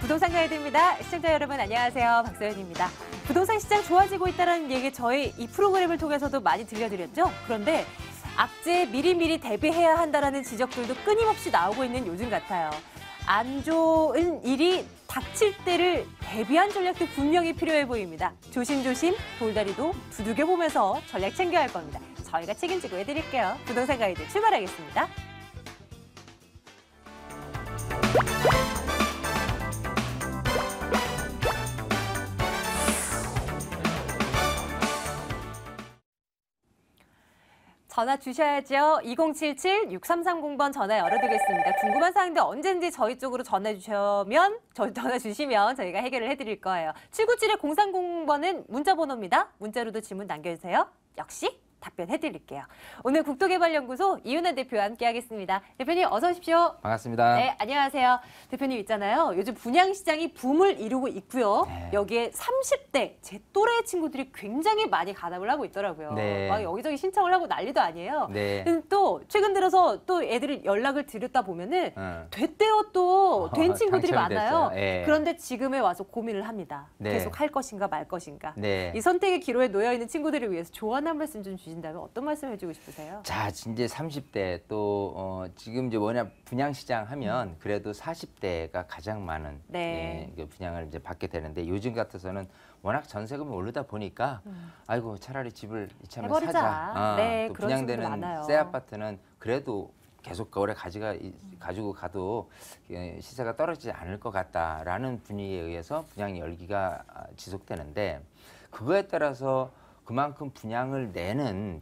부동산 가이드입니다. 시청자 여러분 안녕하세요. 박서연입니다. 부동산 시장 좋아지고 있다는 얘기 저희 이 프로그램을 통해서도 많이 들려드렸죠. 그런데 악재에 미리미리 대비해야 한다는 지적들도 끊임없이 나오고 있는 요즘 같아요. 안 좋은 일이 닥칠 때를 대비한 전략도 분명히 필요해 보입니다. 조심조심 돌다리도 두들겨보면서 전략 챙겨야 할 겁니다. 저희가 책임지고 해드릴게요. 부동산 가이드 출발하겠습니다. 전화 주셔야죠. 2077-6330번 전화 열어두겠습니다. 궁금한 사항인데 언제든지 저희 쪽으로 전화 주시면 저희가 해결을 해드릴 거예요. 797-030번은 문자 번호입니다. 문자로도 질문 남겨주세요. 역시 답변해드릴게요. 오늘 국토개발연구소 이윤환 대표와 함께하겠습니다. 대표님 어서 오십시오. 반갑습니다. 네, 안녕하세요. 대표님 있잖아요. 요즘 분양시장이 붐을 이루고 있고요. 네. 여기에 30대 제 또래 친구들이 굉장히 많이 가담을 하고 있더라고요. 네. 막 여기저기 신청을 하고 난리도 아니에요. 네. 근데 또 최근 들어서 또 애들이 연락을 드렸다 보면은 됐대요 또 된 친구들이 많아요. 네. 그런데 지금에 와서 고민을 합니다. 네. 계속 할 것인가 말 것인가. 네. 이 선택의 기로에 놓여 있는 친구들을 위해서 조언 한 말씀 좀 주신다면 어떤 말씀 해주고 싶으세요? 자, 이제 30대 또 지금 이제 뭐냐 분양시장 하면 그래도 40대가 가장 많은 네. 그 분양을 이제 받게 되는데 요즘 같아서는 워낙 전세금이 오르다 보니까 아이고 차라리 집을 이참에 해버리자. 사자. 네, 또 그런 친구들 분양되는 많아요. 새 아파트는 그래도 계속 오래 가지고 가도 시세가 떨어지지 않을 것 같다라는 분위기에 의해서 분양 열기가 지속되는데 그거에 따라서 그만큼 분양을 내는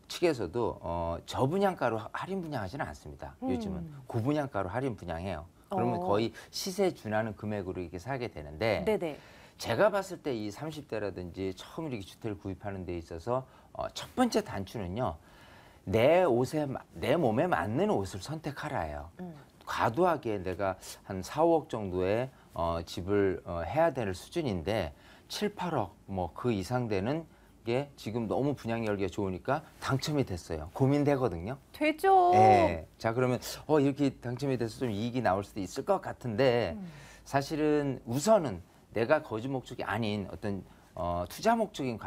측에서도 저분양가로 할인 분양하지는 않습니다. 요즘은 고분양가로 할인 분양해요. 그러면 거의 시세에 준하는 금액으로 이렇게 사게 되는데 네네. 제가 봤을 때 이 30대라든지 처음 이렇게 주택을 구입하는 데 있어서 첫 번째 단추는요. 내 몸에 맞는 옷을 선택하라예요. 과도하게 내가 한 4, 5억 정도의 집을 해야 될 수준인데 7, 8억 뭐 그 이상 되는 게 지금 너무 분양 열기가 좋으니까 당첨이 됐어요. 고민되거든요. 되죠. 네. 자 그러면 이렇게 당첨이 돼서 좀 이익이 나올 수도 있을 것 같은데 사실은 우선은 내가 거주 목적이 아닌 어떤 투자 목적인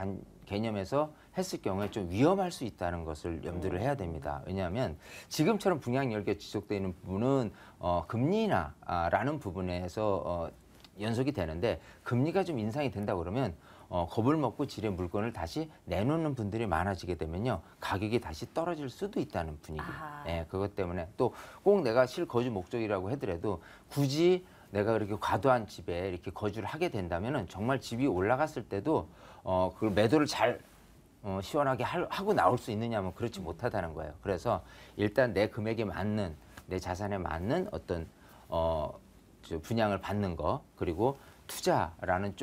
개념에서 했을 경우에 좀 위험할 수 있다는 것을 염두를 해야 됩니다. 왜냐하면 지금처럼 분양 열기가 지속되어 있는 부분은 금리나라는 부분에서 연속이 되는데 금리가 좀 인상이 된다 그러면 겁을 먹고 질의 물건을 다시 내놓는 분들이 많아지게 되면요 가격이 다시 떨어질 수도 있다는 분위기. 예, 그것 때문에 또 꼭 내가 실거주 목적이라고 하더라도 굳이 내가 그렇게 과도한 집에 이렇게 거주를 하게 된다면은 정말 집이 올라갔을 때도 그걸 매도를 잘 시원하게 하고 나올 수 있느냐면 그렇지 못하다는 거예요. 그래서 일단 내 금액에 맞는 내 자산에 맞는 어떤 분양을 받는 거 그리고 투자라는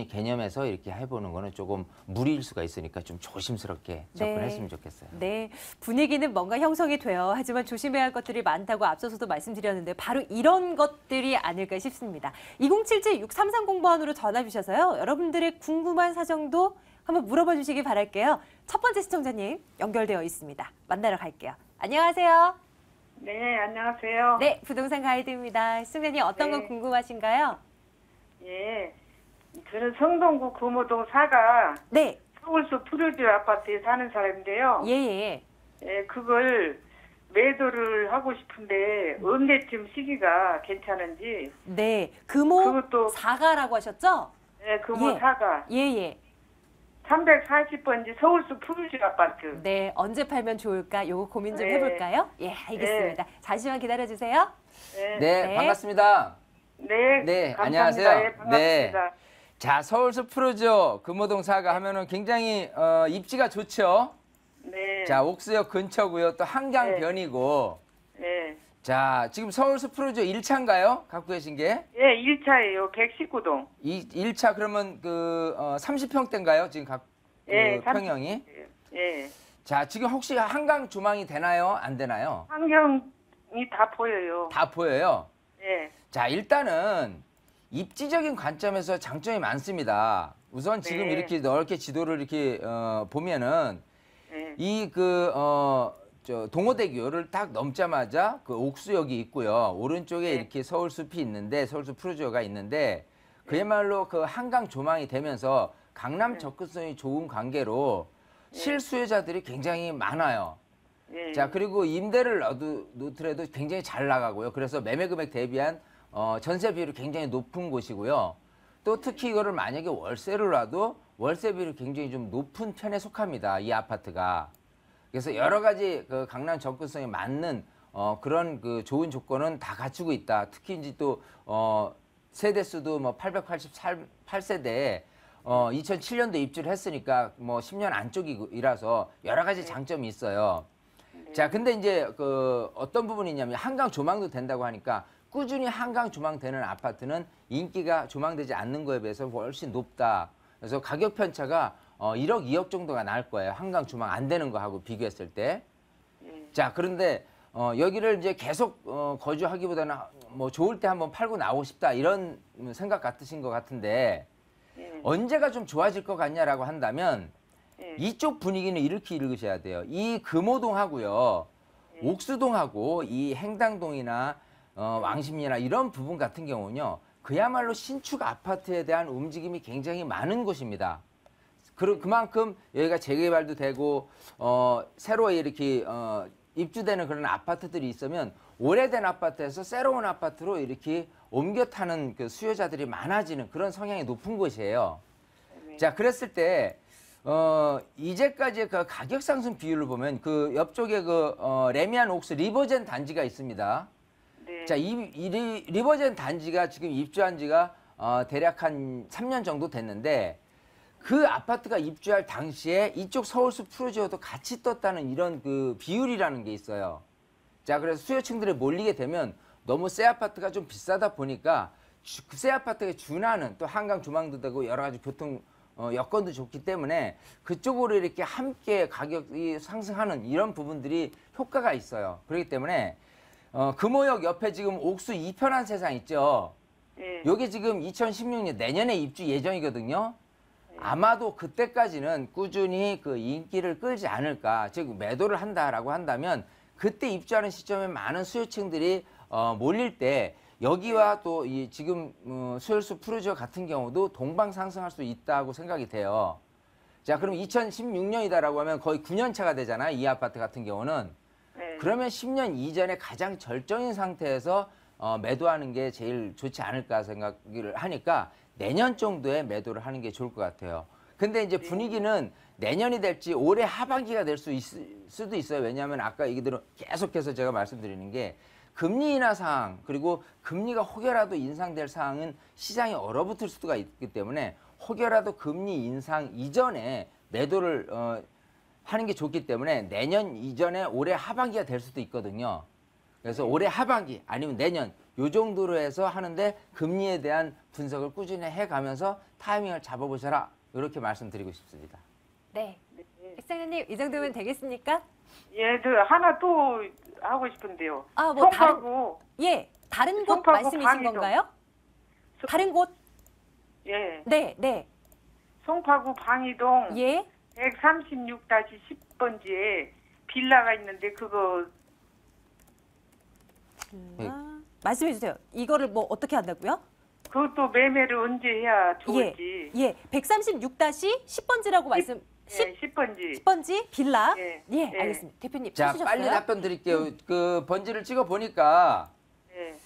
개념에서 이렇게 해보는 거는 조금 무리일 수가 있으니까 좀 조심스럽게 접근했으면 좋겠어요. 네, 분위기는 뭔가 형성이 돼요. 하지만 조심해야 할 것들이 많다고 앞서서도 말씀드렸는데 바로 이런 것들이 아닐까 싶습니다. 2077-6330번으로 전화 주셔서요. 여러분들의 궁금한 사정도 한번 물어봐 주시기 바랄게요. 첫 번째 시청자님 연결되어 있습니다. 만나러 갈게요. 안녕하세요. 네, 안녕하세요. 네, 부동산 가이드입니다. 시청자님 어떤 건 궁금하신가요? 예, 저는 성동구 금호동 4가 네. 서울서 푸르지 아파트에 사는 사람인데요. 예. 예, 그걸 매도를 하고 싶은데 언제쯤 시기가 괜찮은지. 네, 금호 그것도 4가라고 하셨죠? 예, 금호 4가 예. 340번지 서울서 푸르지 아파트. 네, 언제 팔면 좋을까? 요거 고민 좀 네. 해볼까요? 예, 알겠습니다. 잠시만 기다려주세요. 네, 반갑습니다. 네, 감사합니다. 안녕하세요. 예, 반갑습니다. 자, 서울서 푸르죠. 금호동 4가 하면은 굉장히 입지가 좋죠. 네. 자, 옥수역 근처고요. 또 한강변이고. 네. 자, 지금 서울서 푸르죠. 1차인가요? 갖고 계신 게? 예, 1차예요. 119동. 1차 그러면 30평대인가요? 지금 예, 평형이? 예. 자, 지금 혹시 한강 조망이 되나요? 안 되나요? 환경이 다 보여요. 다 보여요. 예. 자, 일단은 입지적인 관점에서 장점이 많습니다. 우선 지금 네. 이렇게 넓게 지도를 이렇게 보면은 네. 이 저 동호대교를 딱 넘자마자 그 옥수역이 있고요. 오른쪽에 네. 이렇게 서울숲이 있는데 서울숲 푸르지오가 있는데 그야말로 그 한강 조망이 되면서 강남 접근성이 좋은 관계로 실수요자들이 굉장히 많아요. 예. 자, 그리고 임대를 놓더라도 굉장히 잘 나가고요. 그래서 매매 금액 대비한 전세 비율이 굉장히 높은 곳이고요. 또 특히 이거를 만약에 월세를 놔도 월세 비율이 굉장히 좀 높은 편에 속합니다. 이 아파트가. 그래서 여러 가지 그 강남 접근성에 맞는 그런 그 좋은 조건은 다 갖추고 있다. 특히 이제 또 세대 수도 뭐 888세대에 2007년도 입주를 했으니까 뭐 10년 안쪽이라서 여러 가지 장점이 있어요. 자, 근데 이제 그 어떤 부분이냐면 한강 조망도 된다고 하니까 꾸준히 한강 조망되는 아파트는 인기가 조망되지 않는 거에 비해서 훨씬 높다. 그래서 가격 편차가 1억, 2억 정도가 날 거예요. 한강 조망 안 되는 거하고 비교했을 때. 자, 그런데 여기를 이제 계속 거주하기보다는 뭐 좋을 때 한번 팔고 나오고 싶다 이런 생각 같으신 것 같은데 언제가 좀 좋아질 것 같냐라고 한다면 이쪽 분위기는 이렇게 읽으셔야 돼요. 이 금호동하고요, 옥수동하고 이 행당동이나 왕십리나 이런 부분 같은 경우는요, 그야말로 신축 아파트에 대한 움직임이 굉장히 많은 곳입니다. 그만큼 여기가 재개발도 되고 새로 이렇게 입주되는 그런 아파트들이 있으면 오래된 아파트에서 새로운 아파트로 이렇게 옮겨 타는 그 수요자들이 많아지는 그런 성향이 높은 곳이에요. 자, 그랬을 때 이제까지 그 가격 상승 비율을 보면 그 옆쪽에 그 레미안 옥스 리버젠 단지가 있습니다. 네. 자, 이 리버젠 단지가 지금 입주한 지가 대략 한 3년 정도 됐는데 그 아파트가 입주할 당시에 이쪽 서울숲 푸르지오도 같이 떴다는 이런 그 비율이라는 게 있어요. 자, 그래서 수요층들이 몰리게 되면 너무 새 아파트가 좀 비싸다 보니까 그 새 아파트에 준하는 또 한강 조망도 되고 여러 가지 교통 여건도 좋기 때문에 그쪽으로 이렇게 함께 가격이 상승하는 이런 부분들이 효과가 있어요. 그렇기 때문에 금호역 옆에 지금 옥수 이편한 세상 있죠. 예. 여기 지금 2016년 내년에 입주 예정이거든요. 아마도 그때까지는 꾸준히 그 인기를 끌지 않을까. 즉 매도를 한다라고 한다면 그때 입주하는 시점에 많은 수요층들이 몰릴 때 여기와 또 이 지금 서울숲 푸르지오 같은 경우도 동방 상승할 수 있다고 생각이 돼요. 자, 그럼 2016년이다라고 하면 거의 9년 차가 되잖아요. 이 아파트 같은 경우는. 네. 그러면 10년 이전에 가장 절정인 상태에서 매도하는 게 제일 좋지 않을까 생각을 하니까 내년 정도에 매도를 하는 게 좋을 것 같아요. 근데 이제 분위기는 내년이 될지 올해 하반기가 될 수도 있어요. 왜냐하면 아까 얘기대로 계속해서 제가 말씀드리는 게 금리 인하 사항 그리고 금리가 혹여라도 인상될 사항은 시장이 얼어붙을 수가 있기 때문에 혹여라도 금리 인상 이전에 매도를 하는 게 좋기 때문에 내년 이전에 올해 하반기가 될 수도 있거든요. 그래서 올해 하반기 아니면 내년 요 정도로 해서 하는데 금리에 대한 분석을 꾸준히 해가면서 타이밍을 잡아보셔라 이렇게 말씀드리고 싶습니다. 네. 백장님 이 정도면 되겠습니까? 예, 하나 또 하고 싶은데요. 아, 뭐 다른 송파구, 다른 곳 송파구 말씀이신 방이동. 건가요? 다른 곳? 예, 네, 네. 송파구 방이동 예. 136-10번지에 빌라가 있는데 그거 말씀해 주세요. 이거를 뭐 어떻게 한다고요? 그것도 매매를 언제 해야 좋을지. 예. 136-10번지라고 말씀 예, 10번지. 10번지 빌라. 예, 예, 예. 알겠습니다. 대표님 자, 찾으셨어요? 빨리 답변 드릴게요. 그 번지를 찍어 보니까 예.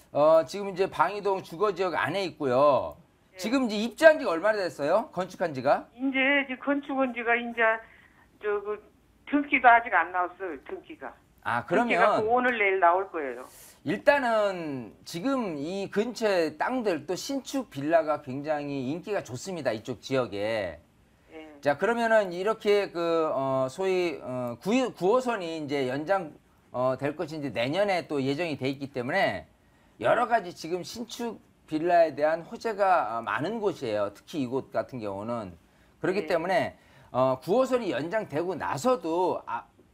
지금 이제 방이동 주거지역 안에 있고요. 지금 이제 입주한 지가 얼마나 됐어요? 건축한 지가? 이제 건축한 지가 이제 등기가 아직 안 나왔어요. 등기가. 아, 등기가 그러면 오늘 내일 나올 거예요. 일단은 지금 이 근처에 땅들 또 신축 빌라가 굉장히 인기가 좋습니다. 이쪽 지역에. 예. 자, 그러면은 이렇게 그 소위 9호선이 이제 연장 될 것이 이제 내년에 또 예정이 돼 있기 때문에 여러 가지 지금 신축 빌라에 대한 호재가 많은 곳이에요. 특히 이곳 같은 경우는. 그렇기 네. 때문에 9호선이 연장되고 나서도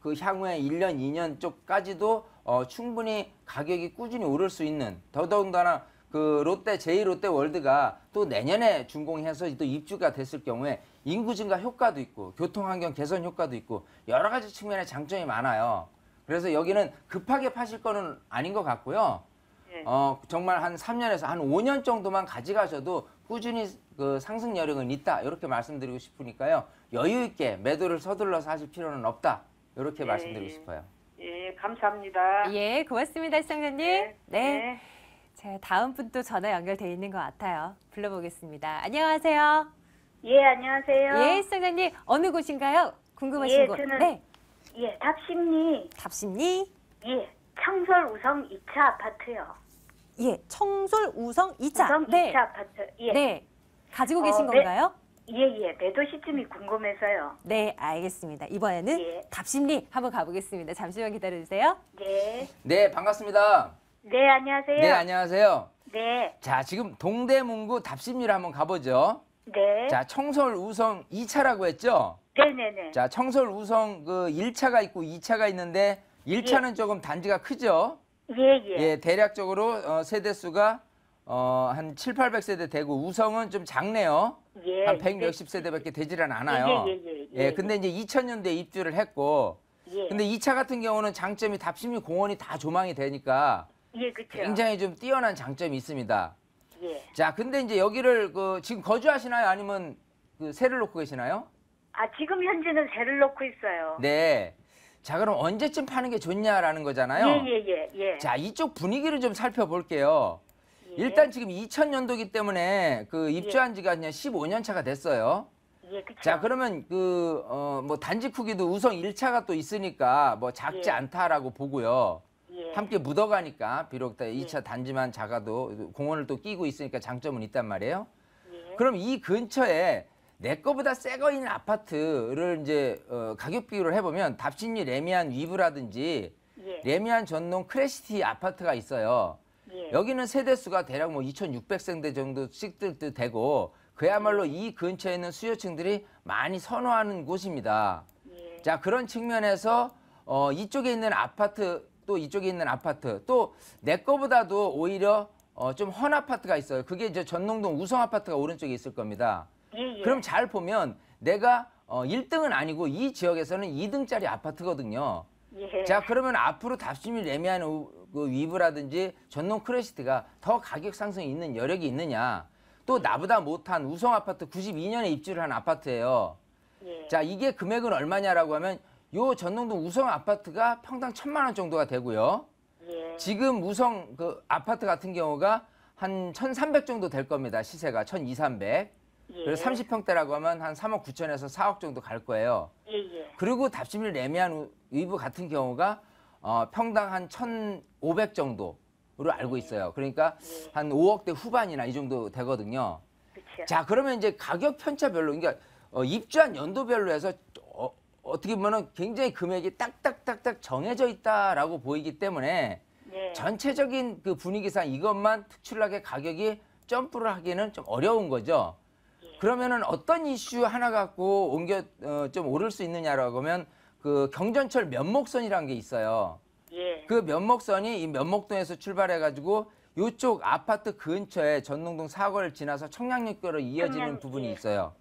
그 향후에 1년, 2년 쪽까지도 충분히 가격이 꾸준히 오를 수 있는 더더군다나 그 롯데, 제2롯데월드가 또 내년에 준공해서 또 입주가 됐을 경우에 인구 증가 효과도 있고 교통환경 개선 효과도 있고 여러 가지 측면의 장점이 많아요. 그래서 여기는 급하게 파실 거는 아닌 것 같고요. 예. 정말 한 3년에서 한 5년 정도만 가져가셔도 꾸준히 그 상승 여력은 있다. 이렇게 말씀드리고 싶으니까요. 여유 있게 매도를 서둘러서 하실 필요는 없다. 이렇게 예, 말씀드리고 예. 싶어요. 예, 감사합니다. 예, 고맙습니다, 시청자님. 네. 네. 자, 다음 분 또 전화 연결돼 있는 것 같아요. 불러보겠습니다. 안녕하세요. 예, 안녕하세요. 예, 시청자님 어느 곳인가요? 궁금하신 예, 곳. 저는- 네, 예, 답심리, 답심리. 예, 청솔 우성 2차 아파트요. 예, 청솔 우성 2차. 우성 네, 2차 아파트. 예. 네. 가지고 계신 네. 건가요? 예, 예, 매도 시점이 궁금해서요. 네, 알겠습니다. 이번에는 예. 답심리 한번 가보겠습니다. 잠시만 기다려주세요. 네. 네, 반갑습니다. 네, 안녕하세요. 네, 안녕하세요. 네, 자, 지금 동대문구 답심리를 한번 가보죠. 네. 자, 청솔 우성 2차라고 했죠? 네네네. 자, 청솔 우성 그 1차가 있고 2차가 있는데 1차는 조금 단지가 크죠? 예, 예. 예, 대략적으로 세대수가 한 7, 800세대 되고 우성은 좀 작네요. 예. 한 100 몇십 세대밖에 되지는 않아요. 예. 근데 이제 2000년대에 입주를 했고 예. 근데 2차 같은 경우는 장점이 답심리 공원이 다 조망이 되니까 예, 그쵸. 굉장히 좀 뛰어난 장점이 있습니다. 예. 자, 근데 이제 여기를 지금 거주하시나요? 아니면 그 세를 놓고 계시나요? 아, 지금 현재는 새를 놓고 있어요. 네. 자, 그럼 언제쯤 파는 게 좋냐라는 거잖아요. 예. 자, 이쪽 분위기를 좀 살펴볼게요. 예. 일단 지금 2000년도기 때문에 그 입주한 지가 그냥 15년 차가 됐어요. 예, 그쵸. 자, 그러면 뭐 단지 크기도 우성 1차가 또 있으니까 뭐 작지 예. 않다라고 보고요. 예. 함께 묻어가니까 비록 2차 단지만 작아도 공원을 또 끼고 있으니까 장점은 있단 말이에요. 예. 그럼 이 근처에 내 거보다 새 거 있는 아파트를 이제 가격 비교를 해보면 답심리 레미안 위브라든지 예. 레미안 전농 크래시티 아파트가 있어요. 예. 여기는 세대수가 대략 뭐 2,600세대 정도씩 되고 그야말로 이 근처에 있는 수요층들이 많이 선호하는 곳입니다. 예. 자, 그런 측면에서 이쪽에 있는 아파트 또 이쪽에 있는 아파트 또 내 거보다도 오히려 좀 헌 아파트가 있어요. 그게 이제 전농동 우성 아파트가 오른쪽에 있을 겁니다. 예. 그럼 잘 보면 내가 1등은 아니고 이 지역에서는 2등짜리 아파트거든요. 예. 자, 그러면 앞으로 답심리 레미안 그 위브라든지 전농 크래시티가 더 가격 상승이 있는 여력이 있느냐. 또 나보다 못한 우성 아파트 92년에 입주를 한 아파트예요. 예. 자, 이게 금액은 얼마냐라고 하면 요 전농동 우성 아파트가 평당 1,000만 원 정도가 되고요. 예. 지금 우성 그 아파트 같은 경우가 한 1,300 정도 될 겁니다. 시세가 1,200, 300. 예. 그래서 30평대라고 하면 한 3억 9천에서 4억 정도 갈 거예요. 예. 그리고 답심리 레미안 위브 같은 경우가 평당 한 1,500 정도로 알고 있어요. 그러니까 한 5억대 후반이나 이 정도 되거든요. 그쵸. 자, 그러면 이제 가격 편차별로, 그러니까 입주한 연도별로 해서 어떻게 보면 굉장히 금액이 딱딱딱딱 정해져 있다라고 보이기 때문에 예. 전체적인 그 분위기상 이것만 특출나게 가격이 점프를 하기는 좀 어려운 거죠. 그러면은 어떤 이슈 하나 갖고 좀 오를 수 있느냐라고 하면 그 경전철 면목선이라는 게 있어요. 예. 그 면목선이 이 면목동에서 출발해가지고 이쪽 아파트 근처에 전농동 사거리를 지나서 청량역교로 이어지는 부분이 예. 있어요.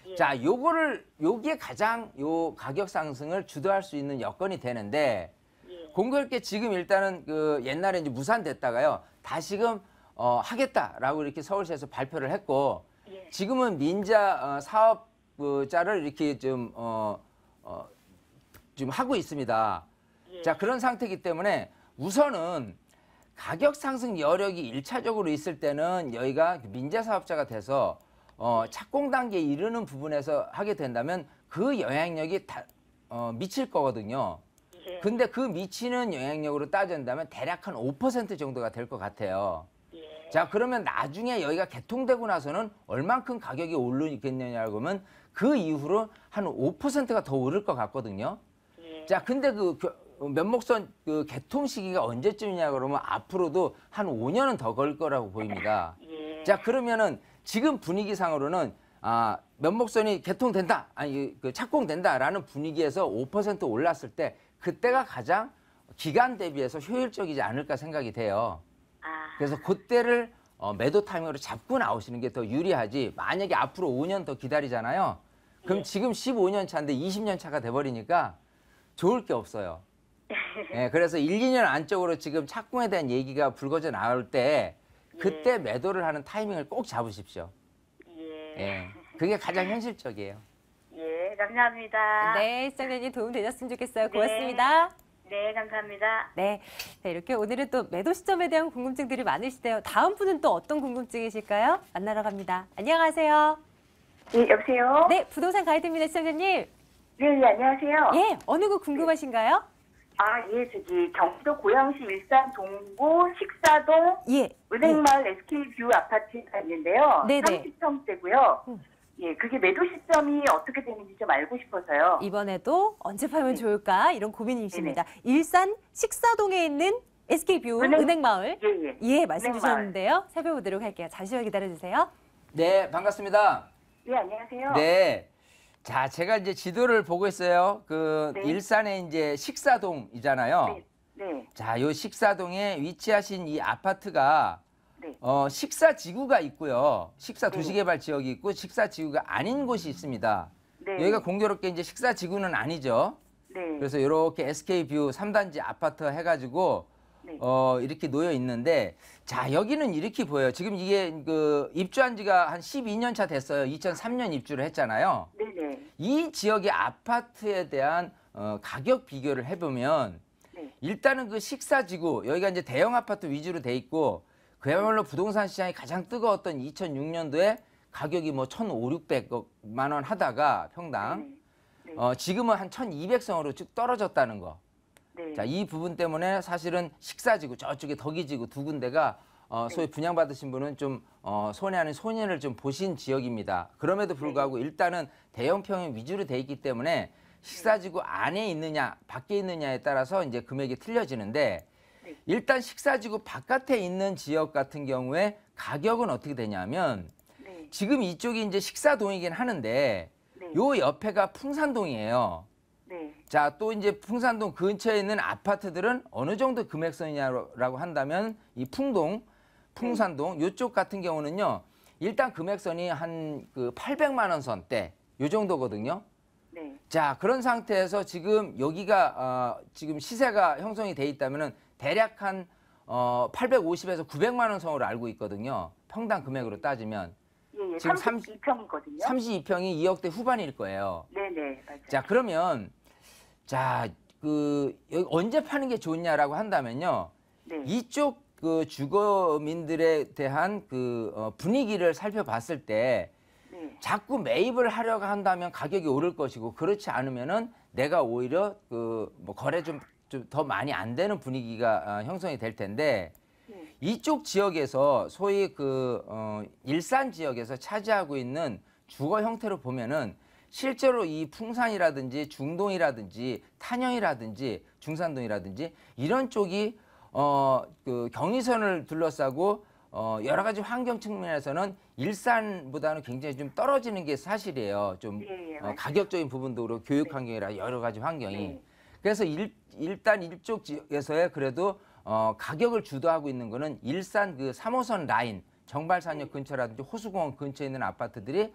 예. 자, 요게 가장 요 가격 상승을 주도할 수 있는 여건이 되는데 예. 공교롭게 지금 일단은 그 옛날에 이제 무산됐다가요. 다시금 하겠다라고 이렇게 서울시에서 발표를 했고 예. 지금은 민자 사업자를 이렇게 좀 하고 있습니다. 예. 자, 그런 상태이기 때문에 우선은 가격 상승 여력이 1차적으로 있을 때는 여기가 민자 사업자가 돼서 착공 단계에 이르는 부분에서 하게 된다면 그 영향력이 미칠 거거든요. 예. 근데 그 미치는 영향력으로 따진다면 대략 한 5% 정도가 될 것 같아요. 예. 자, 그러면 나중에 여기가 개통되고 나서는 얼만큼 가격이 오르겠느냐고 하면 그 이후로 한 5%가 더 오를 것 같거든요. 예. 자, 근데 그 면목선 그 개통 시기가 언제쯤이냐 그러면 앞으로도 한 5년은 더 걸 거라고 보입니다. 예. 자, 그러면은 지금 분위기상으로는 면목선이 개통된다, 아니 그 착공된다라는 분위기에서 5% 올랐을 때 그때가 가장 기간 대비해서 효율적이지 않을까 생각이 돼요. 아. 그래서 그때를 매도 타이밍으로 잡고 나오시는 게 더 유리하지. 만약에 앞으로 5년 더 기다리잖아요. 그럼 예. 지금 15년 차인데 20년 차가 돼버리니까 좋을 게 없어요. 예, 그래서 1, 2년 안쪽으로 지금 착공에 대한 얘기가 불거져 나올 때 그때 매도를 하는 타이밍을 꼭 잡으십시오. 예. 예, 그게 가장 현실적이에요. 예, 감사합니다. 네, 시청자님 도움 되셨으면 좋겠어요. 네. 고맙습니다. 네, 감사합니다. 네. 자, 이렇게 오늘은 또 매도 시점에 대한 궁금증들이 많으시대요. 다음 분은 또 어떤 궁금증이실까요? 만나러 갑니다. 안녕하세요. 예, 여보세요? 네, 부동산 가이드입니다, 시청자님. 네, 안녕하세요. 예, 어느 곳 궁금하신가요? 아, 예, 경기도 고양시 일산 동구 식사동 예. 은행마을 SK뷰 아파트가 있는데요. 네네. 30평대고요. 예, 그게 매도 시점이 어떻게 되는지 좀 알고 싶어서요. 이번에도 언제 팔면 좋을까? 이런 고민이십니다. 일산 식사동에 있는 SK뷰 은행마을. 예. 예, 말씀 주셨는데요. 살펴보도록 할게요. 잠시만 기다려주세요. 네, 반갑습니다. 네, 안녕하세요. 네. 자, 제가 이제 지도를 보고 있어요. 그 네. 일산에 이제 식사동이잖아요. 네. 자, 요 식사동에 위치하신 이 아파트가 네. 식사 지구가 있고요. 식사 도시개발 지역이 있고 식사 지구가 아닌 곳이 있습니다. 네. 여기가 공교롭게 이제 식사 지구는 아니죠. 네. 그래서 이렇게 SK뷰 3단지 아파트 해가지고 네. 이렇게 놓여 있는데, 자, 여기는 이렇게 보여요. 지금 이게 그 입주한 지가 한 12년 차 됐어요. 2003년 입주를 했잖아요. 네네. 이 지역의 아파트에 대한 가격 비교를 해보면 네. 일단은 그 식사지구, 여기가 이제 대형 아파트 위주로 돼 있고 그야말로 부동산 시장이 가장 뜨거웠던 2006년도에 가격이 뭐 1,500~600만 원 하다가 평당 네. 지금은 한 1,200성으로 쭉 떨어졌다는 거. 네. 자, 이 부분 때문에 사실은 식사지구 저쪽에 덕이지구 두 군데가 소위 분양받으신 분은 좀 손해 아닌 손해를 좀 보신 지역입니다. 그럼에도 불구하고 일단은 대형 평형 위주로 돼 있기 때문에 식사지구 안에 있느냐 밖에 있느냐에 따라서 이제 금액이 틀려지는데, 일단 식사지구 바깥에 있는 지역 같은 경우에 가격은 어떻게 되냐면 네. 지금 이쪽이 이제 식사동이긴 하는데 네. 요 옆에가 풍산동이에요. 네. 자, 또 이제 풍산동 근처에 있는 아파트들은 어느 정도 금액선이냐라고 한다면 이 풍산동 요쪽 같은 경우는요. 일단 금액선이 한 그 800만 원 선대 요 정도거든요. 네. 자, 그런 상태에서 지금 여기가 지금 시세가 형성이 돼 있다면은 대략 한 850에서 900만 원 선으로 알고 있거든요. 평당 금액으로 따지면. 예, 지금 32평이거든요. 32평이 2억대 후반일 거예요. 네네, 맞아요. 자, 그러면 자, 여기 언제 파는 게 좋냐라고 한다면요. 네. 이쪽 그 주거민들에 대한 그 분위기를 살펴봤을 때 네. 자꾸 매입을 하려고 한다면 가격이 오를 것이고, 그렇지 않으면은 내가 오히려 그 뭐 거래 좀 더 많이 안 되는 분위기가 형성이 될 텐데, 이쪽 지역에서 소위 그 일산 지역에서 차지하고 있는 주거 형태로 보면은 실제로 이 풍산이라든지 중동이라든지 탄영이라든지 중산동이라든지 이런 쪽이 그 경의선을 둘러싸고 여러 가지 환경 측면에서는 일산보다는 굉장히 좀 떨어지는 게 사실이에요. 좀 가격적인 부분도 그렇고 교육 환경이라 여러 가지 환경이. 네. 그래서 일단 이쪽 지역에서의 그래도 가격을 주도하고 있는 거는 일산 그 3호선 라인 정발산역 근처라든지 호수공원 근처에 있는 아파트들이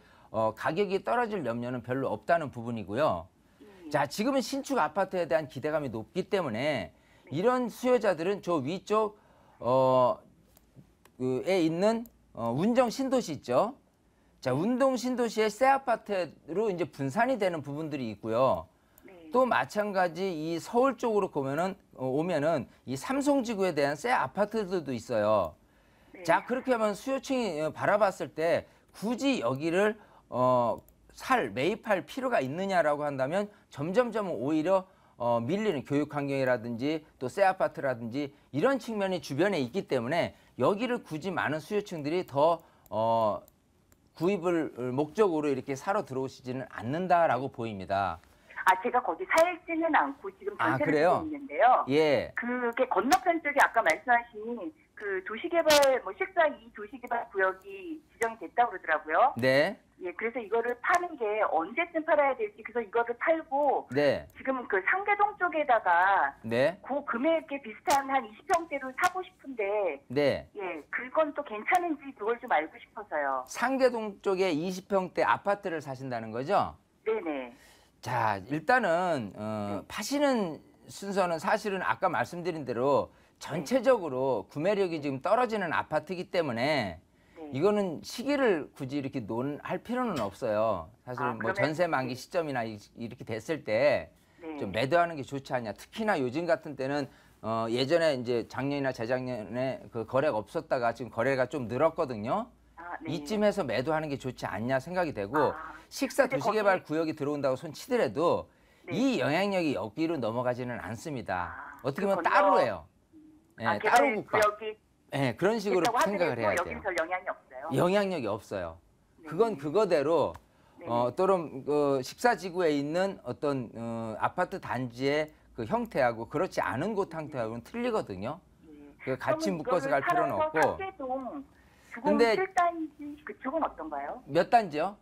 가격이 떨어질 염려는 별로 없다는 부분이고요. 자, 지금은 신축 아파트에 대한 기대감이 높기 때문에 이런 수요자들은 저 위쪽 에 있는 운정 신도시 있죠. 자, 운동 신도시의 새 아파트로 이제 분산이 되는 부분들이 있고요. 또 마찬가지 이 서울 쪽으로 오면은 이 삼성지구에 대한 새 아파트들도 있어요. 자, 그렇게 하면 수요층이 바라봤을 때 굳이 여기를 매입할 필요가 있느냐라고 한다면 점점점 오히려 밀리는 교육 환경이라든지 또 새 아파트라든지 이런 측면이 주변에 있기 때문에 여기를 굳이 많은 수요층들이 더 구입을 목적으로 이렇게 사러 들어오시지는 않는다라고 보입니다. 제가 거기 살지는 않고 지금 전세를 그래요? 쓰고 있는데요. 예. 그게 건너편 쪽에 아까 말씀하신 그 도시개발, 식사 2 도시개발 구역이 지정이 됐다고 그러더라고요. 네. 예, 그래서 이거를 파는 게 언제쯤 팔아야 될지, 그래서 이거를 팔고, 네. 지금 그 상계동 쪽에다가, 네. 그 금액에 비슷한 한 20평대로 사고 싶은데, 네. 예, 그건 또 괜찮은지 그걸 좀 알고 싶어서요. 상계동 쪽에 20평대 아파트를 사신다는 거죠? 네네. 자, 일단은 파시는 순서는 사실은 아까 말씀드린 대로 전체적으로 구매력이 지금 떨어지는 아파트이기 때문에 네. 이거는 시기를 굳이 이렇게 논할 필요는 없어요. 사실은 뭐 그러면- 전세 만기 시점이나 이렇게 됐을 때 좀 네. 매도하는 게 좋지 않냐. 특히나 요즘 같은 때는 예전에 이제 작년이나 재작년에 그 거래가 없었다가 지금 거래가 좀 늘었거든요. 네. 이쯤에서 매도하는 게 좋지 않냐 생각이 되고 아, 식사 근데 도시개발 거기- 구역이 들어온다고 손 치더라도 네. 이 영향력이 여기로 넘어가지는 않습니다. 아, 어떻게 그 보면 건너- 따로예요. 예, 개발 따로 국가. 구역이 예, 그런 식으로 있다고 생각을 해야 하더라도 돼요. 여기는 별 영향이 없어요. 영향력이 없어요. 네. 그건 그거대로 네. 또는 그 식사지구에 있는 어떤 아파트 단지의 그 형태하고 그렇지 않은 곳 형태하고는 틀리거든요. 네. 그 같이 그러면 묶어서 갈 이거를 필요는 살아서 없고. 상계동 주공 근데- 7단지 그쪽은 어떤가요? 몇 단지요?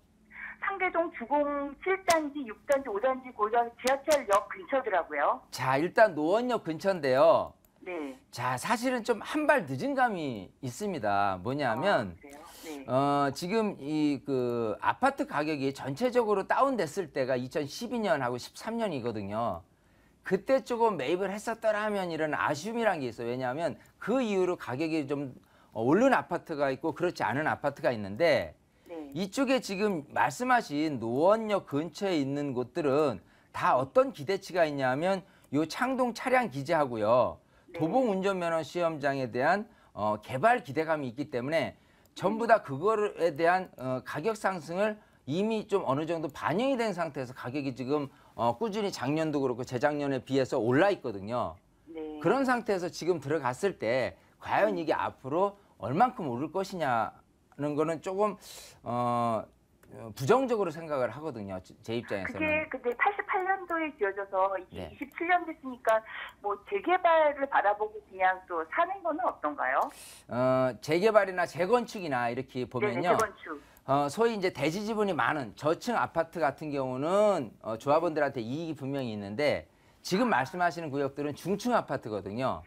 상계동 주공 7단지, 6단지, 5단지 고려 지하철역 근처더라고요. 자, 일단 노원역 근처인데요. 네. 자, 사실은 좀 한 발 늦은 감이 있습니다. 뭐냐면 그래요? 네. 지금 이 그 아파트 가격이 전체적으로 다운됐을 때가 2012년하고 13년이거든요. 그때 조금 매입을 했었더라면 이런 아쉬움이란 게 있어요. 왜냐하면 그 이후로 가격이 좀 오른 아파트가 있고 그렇지 않은 아파트가 있는데 네. 이쪽에 지금 말씀하신 노원역 근처에 있는 곳들은 다 어떤 기대치가 있냐면 요 창동 차량 기지하고요. 네. 도봉 운전면허 시험장에 대한 개발 기대감이 있기 때문에 전부 다 그거에 대한 가격 상승을 이미 좀 어느 정도 반영이 된 상태에서 가격이 지금 꾸준히 작년도 그렇고 재작년에 비해서 올라 있거든요. 네. 그런 상태에서 지금 들어갔을 때 과연 이게 앞으로 얼만큼 오를 것이냐는 거는 조금 부정적으로 생각을 하거든요. 제 입장에서는. 그게 근데 88년도에 지어져서 네. 27년 됐으니까 뭐 재개발을 바라보고 그냥 또 사는 거는 어떤가요? 재개발이나 재건축이나 이렇게 네, 보면요. 재건축. 소위 이제 대지 지분이 많은 저층 아파트 같은 경우는 조합원들한테 이익이 분명히 있는데 지금 말씀하시는 구역들은 중층 아파트거든요.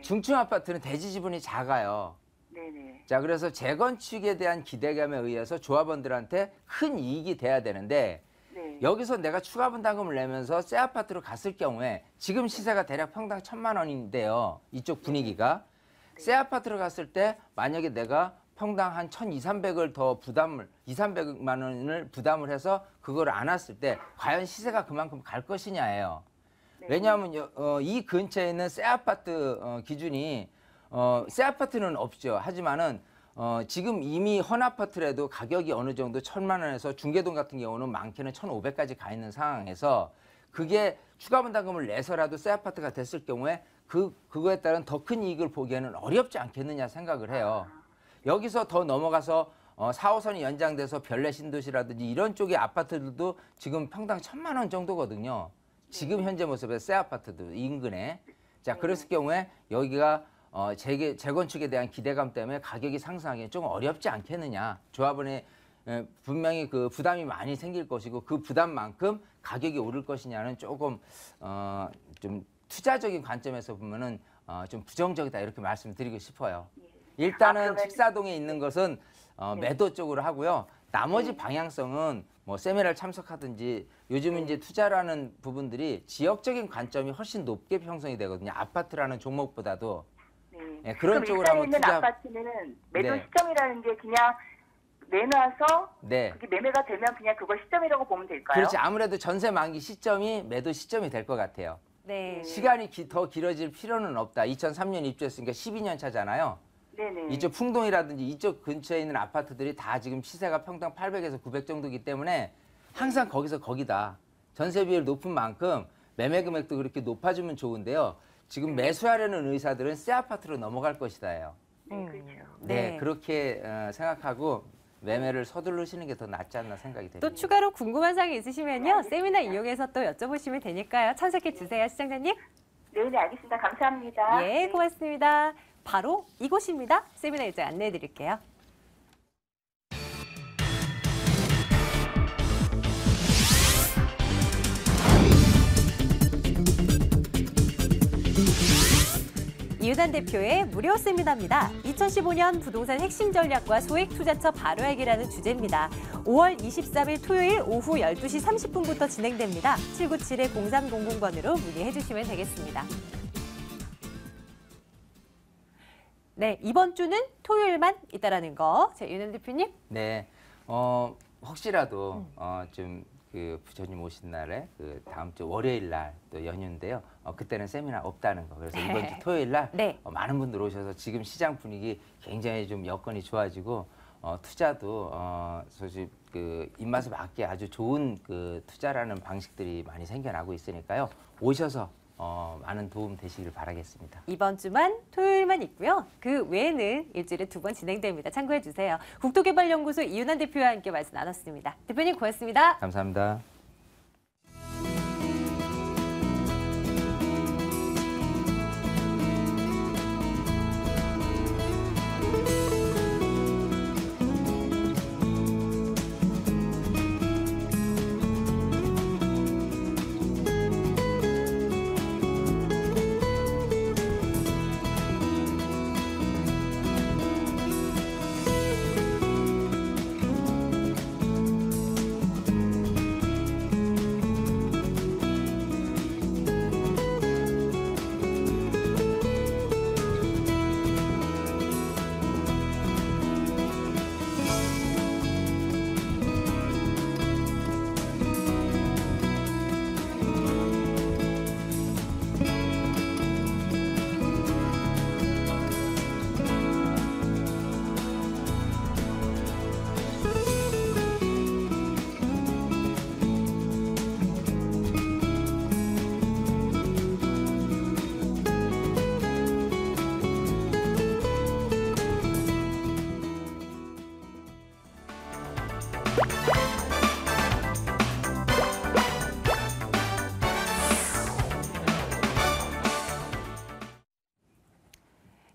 중층 아파트는 대지 지분이 작아요. 네네. 자, 그래서 재건축에 대한 기대감에 의해서 조합원들한테 큰 이익이 돼야 되는데 네. 여기서 내가 추가 분담금을 내면서 새 아파트로 갔을 경우에 지금 시세가 대략 평당 1,000만 원인데요. 이쪽 분위기가. 새 아파트로 갔을 때 만약에 내가 평당 한 1,200~300을 더 부담을 200~300만 원을 부담을 해서 그걸 안 왔을 때 과연 시세가 그만큼 갈 것이냐예요. 왜냐하면 이 근처에 있는 새 아파트 기준이 새 아파트는 없죠. 하지만은 지금 이미 헌 아파트라도 가격이 어느 정도 1,000만 원에서 중계동 같은 경우는 많게는 1,500까지 가 있는 상황에서 그게 추가 분담금을 내서라도 새 아파트가 됐을 경우에 그거에 따른 더 큰 이익을 보기에는 어렵지 않겠느냐 생각을 해요. 여기서 더 넘어가서 4호선이 연장돼서 별내 신도시라든지 이런 쪽의 아파트들도 지금 평당 1,000만 원 정도거든요. 지금 현재 모습의 새 아파트도 인근에. 자, 그랬을 경우에 여기가 재건축에 대한 기대감 때문에 가격이 상승하기 좀 어렵지 않겠느냐. 조합원의 분명히 그 부담이 많이 생길 것이고 그 부담만큼 가격이 오를 것이냐는 조금 좀 투자적인 관점에서 보면은 좀 부정적이다 이렇게 말씀드리고 싶어요. 일단은 그러면- 식사동에 있는 것은 매도 쪽으로 하고요. 나머지 방향성은 뭐 세미나를 참석하든지 요즘은 이제 투자라는 부분들이 지역적인 관점이 훨씬 높게 형성이 되거든요. 아파트라는 종목보다도. 네. 예, 그런 그럼 쪽으로 일단 한번 있는 투자. 아파트는 매도 네. 시점이라는 게 그냥 내놔서 네. 그게 매매가 되면 그냥 그걸 시점이라고 보면 될까요? 그렇지. 아무래도 전세 만기 시점이 매도 시점이 될 것 같아요. 네. 시간이 더 길어질 필요는 없다. 2003년 입주했으니까 12년 차잖아요. 네네. 이쪽 풍동이라든지 이쪽 근처에 있는 아파트들이 다 지금 시세가 평당 800에서 900 정도이기 때문에 항상 거기서 거기다. 전세 비율 높은 만큼 매매 금액도 그렇게 높아지면 좋은데요. 지금 매수하려는 의사들은 새 아파트로 넘어갈 것이다예요. 네, 그렇죠. 네, 네. 그렇게 생각하고 매매를 서두르시는 게 더 낫지 않나 생각이 됩니다. 또 추가로 궁금한 사항이 있으시면요. 세미나 이용해서 또 여쭤보시면 되니까요. 참석해 주세요, 시청자님. 네, 네, 알겠습니다. 감사합니다. 예, 네. 고맙습니다. 바로 이곳입니다. 세미나 일정 안내해 드릴게요. 이윤환 대표의 무료 세미나입니다. 2015년 부동산 핵심 전략과 소액 투자처 바로 알기라는 주제입니다. 5월 23일 토요일 오후 12시 30분부터 진행됩니다. 797-0300번으로 문의해 주시면 되겠습니다. 네, 이번 주는 토요일만 있다라는 거. 자, 이윤환 대표님. 네, 혹시라도 그 부처님 오신 날에 그 다음 주 월요일 날 또 연휴인데요. 그때는 세미나 없다는 거. 그래서 이번 주 토요일 날 네. 많은 분들 오셔서 지금 시장 분위기 굉장히 좀 여건이 좋아지고 투자도 사실 그 입맛에 맞게 아주 좋은 그 투자라는 방식들이 많이 생겨나고 있으니까요. 오셔서 많은 도움 되시길 바라겠습니다. 이번 주만 토요일만 있고요. 그 외에는 일주일에 2번 진행됩니다. 참고해 주세요. 국토개발연구소 이윤환 대표와 함께 말씀 나눴습니다. 대표님 고맙습니다. 감사합니다.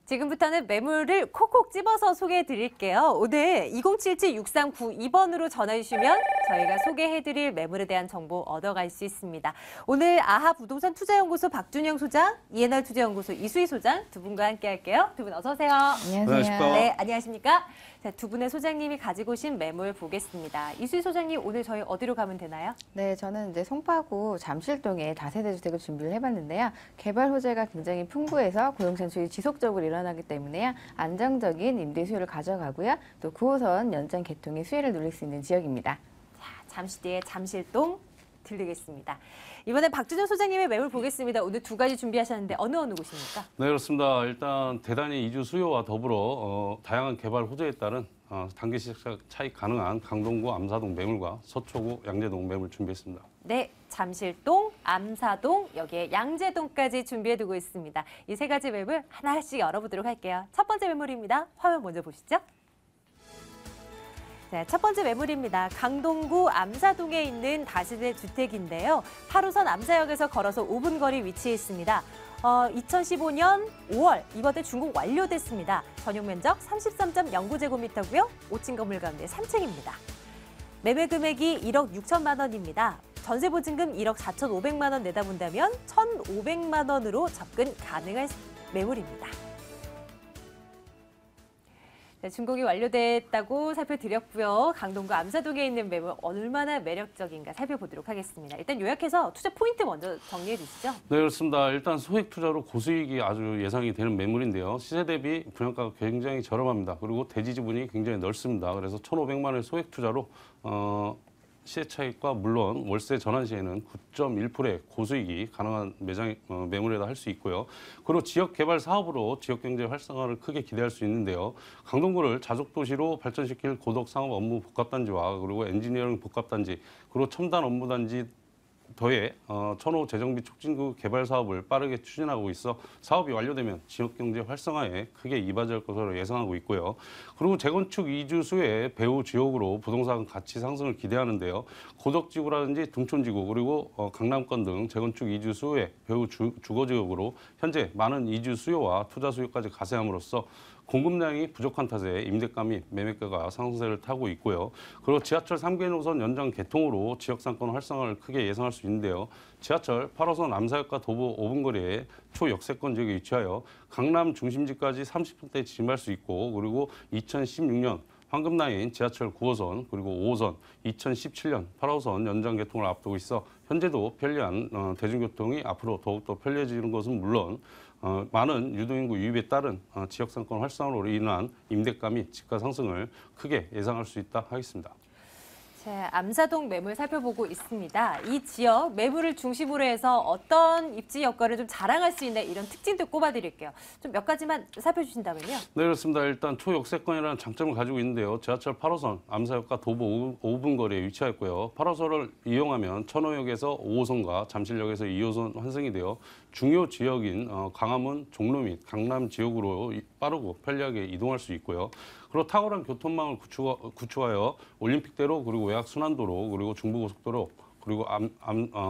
지금부터는 매물을 콕콕 집어서 소개해 드릴게요. 오늘 2077-6392번으로 전화 주시면 저희가 소개해 드릴 매물에 대한 정보 얻어갈 수 있습니다. 오늘 아하 부동산 투자연구소 박준영 소장, ENR 투자연구소 이수희 소장 두 분과 함께 할게요. 두 분 어서 오세요. 안녕하세요. 네, 안녕하십니까? 자, 두 분의 소장님이 가지고 오신 매물 보겠습니다. 이수희 소장님, 오늘 저희 어디로 가면 되나요? 네, 저는 이제 송파구 잠실동에 다세대 주택을 준비를 해봤는데요. 개발 호재가 굉장히 풍부해서 고용 창출이 지속적으로 일어나기 때문에 안정적인 임대 수요를 가져가고요. 또 9호선 연장 개통의 수혜를 누릴 수 있는 지역입니다. 자, 잠시 뒤에 잠실동 들리겠습니다. 이번에 박준영 소장님의 매물 보겠습니다. 오늘 두 가지 준비하셨는데 어느 곳입니까? 네, 그렇습니다. 일단 대단히 이주 수요와 더불어 다양한 개발 호재에 따른 단기 시작 차익 가능한 강동구, 암사동 매물과 서초구, 양재동 매물 준비했습니다. 네, 잠실동, 암사동, 여기에 양재동까지 준비해두고 있습니다. 이 세 가지 매물 하나씩 열어보도록 할게요. 첫 번째 매물입니다. 화면 먼저 보시죠. 네, 첫 번째 매물입니다. 강동구 암사동에 있는 다세대 주택인데요. 8호선 암사역에서 걸어서 5분 거리 위치해 있습니다. 2015년 5월 이번 달 준공 완료됐습니다. 전용 면적 33.09제곱미터고요. 5층 건물 가운데 3층입니다. 매매 금액이 1억 6천만 원입니다. 전세 보증금 1억 4,500만 원 내다 본다면 1,500만 원으로 접근 가능한 매물입니다. 네, 준공이 완료됐다고 살펴드렸고요. 강동구 암사동에 있는 매물 얼마나 매력적인가 살펴보도록 하겠습니다. 일단 요약해서 투자 포인트 먼저 정리해 주시죠. 네, 그렇습니다. 일단 소액 투자로 고수익이 아주 예상이 되는 매물인데요. 시세 대비 분양가가 굉장히 저렴합니다. 그리고 대지 지분이 굉장히 넓습니다. 그래서 1,500만 원의 소액 투자로 시세 차익과 물론 월세 전환 시에는 9.1%의 고수익이 가능한 매물에다 할 수 있고요. 그리고 지역 개발 사업으로 지역 경제 활성화를 크게 기대할 수 있는데요. 강동구를 자족 도시로 발전시킬 고덕 상업 업무 복합단지와 그리고 엔지니어링 복합단지, 그리고 첨단 업무 단지 더해 천호 재정비 촉진구 개발 사업을 빠르게 추진하고 있어 사업이 완료되면 지역 경제 활성화에 크게 이바지할 것으로 예상하고 있고요. 그리고 재건축 이주 수의 배후 지역으로 부동산 가치 상승을 기대하는데요. 고덕지구라든지 둥촌지구 그리고 강남권 등 재건축 이주 수의 배후 주거 지역으로 현재 많은 이주 수요와 투자 수요까지 가세함으로써 공급량이 부족한 탓에 임대가 및 매매가가 상승세를 타고 있고요. 그리고 지하철 3개 노선 연장 개통으로 지역 상권 활성화를 크게 예상할 수 있는데요. 지하철 8호선 남사역과 도보 5분 거리에 초역세권 지역에 위치하여 강남 중심지까지 30분대 진입할 수 있고, 그리고 2016년 황금라인 지하철 9호선 그리고 5호선 2017년 8호선 연장 개통을 앞두고 있어 현재도 편리한 대중교통이 앞으로 더욱더 편리해지는 것은 물론 많은 유동인구 유입에 따른 지역 상권 활성화로 인한 임대가 및 집가 상승을 크게 예상할 수 있다 하겠습니다. 자, 암사동 매물 살펴보고 있습니다. 이 지역 매물을 중심으로 해서 어떤 입지 여건을 좀 자랑할 수 있는 이런 특징도 꼽아드릴게요. 좀 몇 가지만 살펴주신다면요. 네, 그렇습니다. 일단 초역세권이라는 장점을 가지고 있는데요. 지하철 8호선 암사역과 도보 5분 거리에 위치하였고요. 8호선을 이용하면 천호역에서 5호선과 잠실역에서 2호선 환승이 되어 중요 지역인 광화문, 종로 및 강남 지역으로 빠르고 편리하게 이동할 수 있고요. 그리고 탁월한 교통망을 구축하여 올림픽대로 그리고 외곽순환도로 그리고 중부고속도로 그리고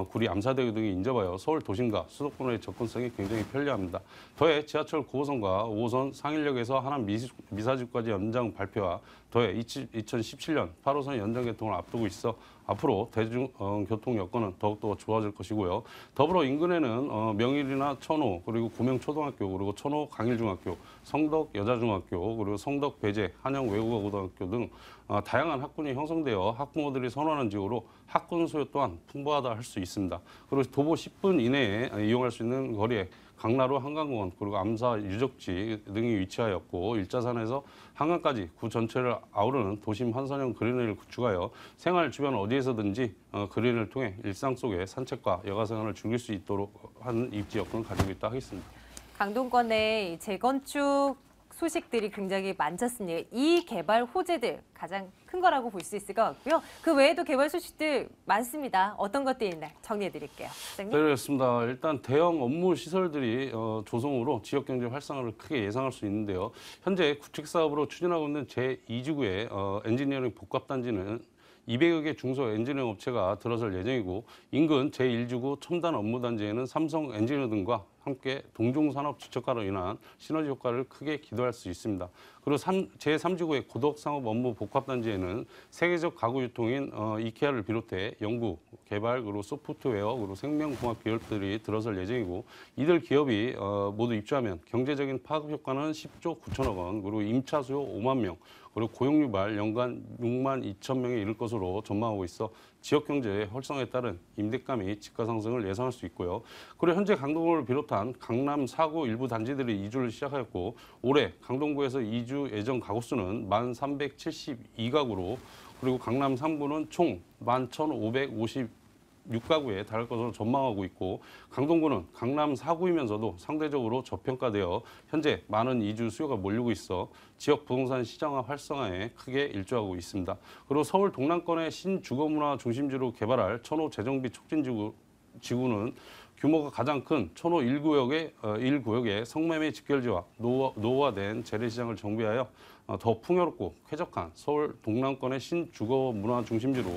구리 암사대교 등이 인접하여 서울 도심과 수도권의 접근성이 굉장히 편리합니다. 더해 지하철 9호선과 5호선 상일역에서 하남 미사지구까지 연장 발표와 더해 2017년 8호선 연장 개통을 앞두고 있어 앞으로 대중교통 여건은 더욱더 좋아질 것이고요. 더불어 인근에는 명일이나 천호, 그리고 구명초등학교, 그리고 천호 강일중학교, 성덕 여자중학교, 그리고 성덕 배재, 한영 외국어고등학교 등 다양한 학군이 형성되어 학부모들이 선호하는 지역으로 학군 수요 또한 풍부하다 할 수 있습니다. 그리고 도보 10분 이내에 이용할 수 있는 거리에 강나루 한강공원 그리고 암사 유적지 등이 위치하였고, 일자산에서 한강까지 구 전체를 아우르는 도심 환선형 그린웨이를 구축하여 생활 주변 어디에서든지 그린을 통해 일상 속의 산책과 여가 생활을 즐길 수 있도록 하는 입지 여건을 가지고 있다 하겠습니다. 강동권의 재건축 소식들이 굉장히 많졌습니다. 이 개발 호재들 가장 큰 거라고 볼 수 있을 것 같고요. 그 외에도 개발 소식들 많습니다. 어떤 것들이 있나 정리해 드릴게요. 네, 그렇습니다. 일단 대형 업무 시설들이 조성으로 지역 경제 활성화를 크게 예상할 수 있는데요. 현재 구축 사업으로 추진하고 있는 제2지구의 엔지니어링 복합단지는 200여 개 중소 엔지니어링 업체가 들어설 예정이고, 인근 제1지구 첨단 업무단지에는 삼성 엔지니어 등과 함께 동종산업 지적화로 인한 시너지 효과를 크게 기대할 수 있습니다. 그리고 제3지구의 고덕상업 업무 복합단지에는 세계적 가구 유통인 이케아를 비롯해 연구, 개발, 그리고 소프트웨어, 그리고 생명공학 기업들이 들어설 예정이고, 이들 기업이 모두 입주하면 경제적인 파급 효과는 10조 9천억 원, 그리고 임차 수요 5만 명, 그리고 고용 유발 연간 6만 2천 명에 이를 것으로 전망하고 있어 지역 경제의 활성화에 따른 임대가 및 집가 상승을 예상할 수 있고요. 그리고 현재 강동구를 비롯한 강남 4구 일부 단지들이 이주를 시작하였고, 올해 강동구에서 이주 예정 가구수는 1,372가구로, 그리고 강남 3구는 총 11,556가구에 달할 것으로 전망하고 있고, 강동구는 강남 4구이면서도 상대적으로 저평가되어 현재 많은 이주 수요가 몰리고 있어 지역 부동산 시장화 활성화에 크게 일조하고 있습니다. 그리고 서울 동남권의 신주거문화 중심지로 개발할 천호 재정비 촉진지구는 규모가 가장 큰 천호 1구역의 성매매 직결지와 노후화된 재래시장을 정비하여 더 풍요롭고 쾌적한 서울 동남권의 신주거문화 중심지로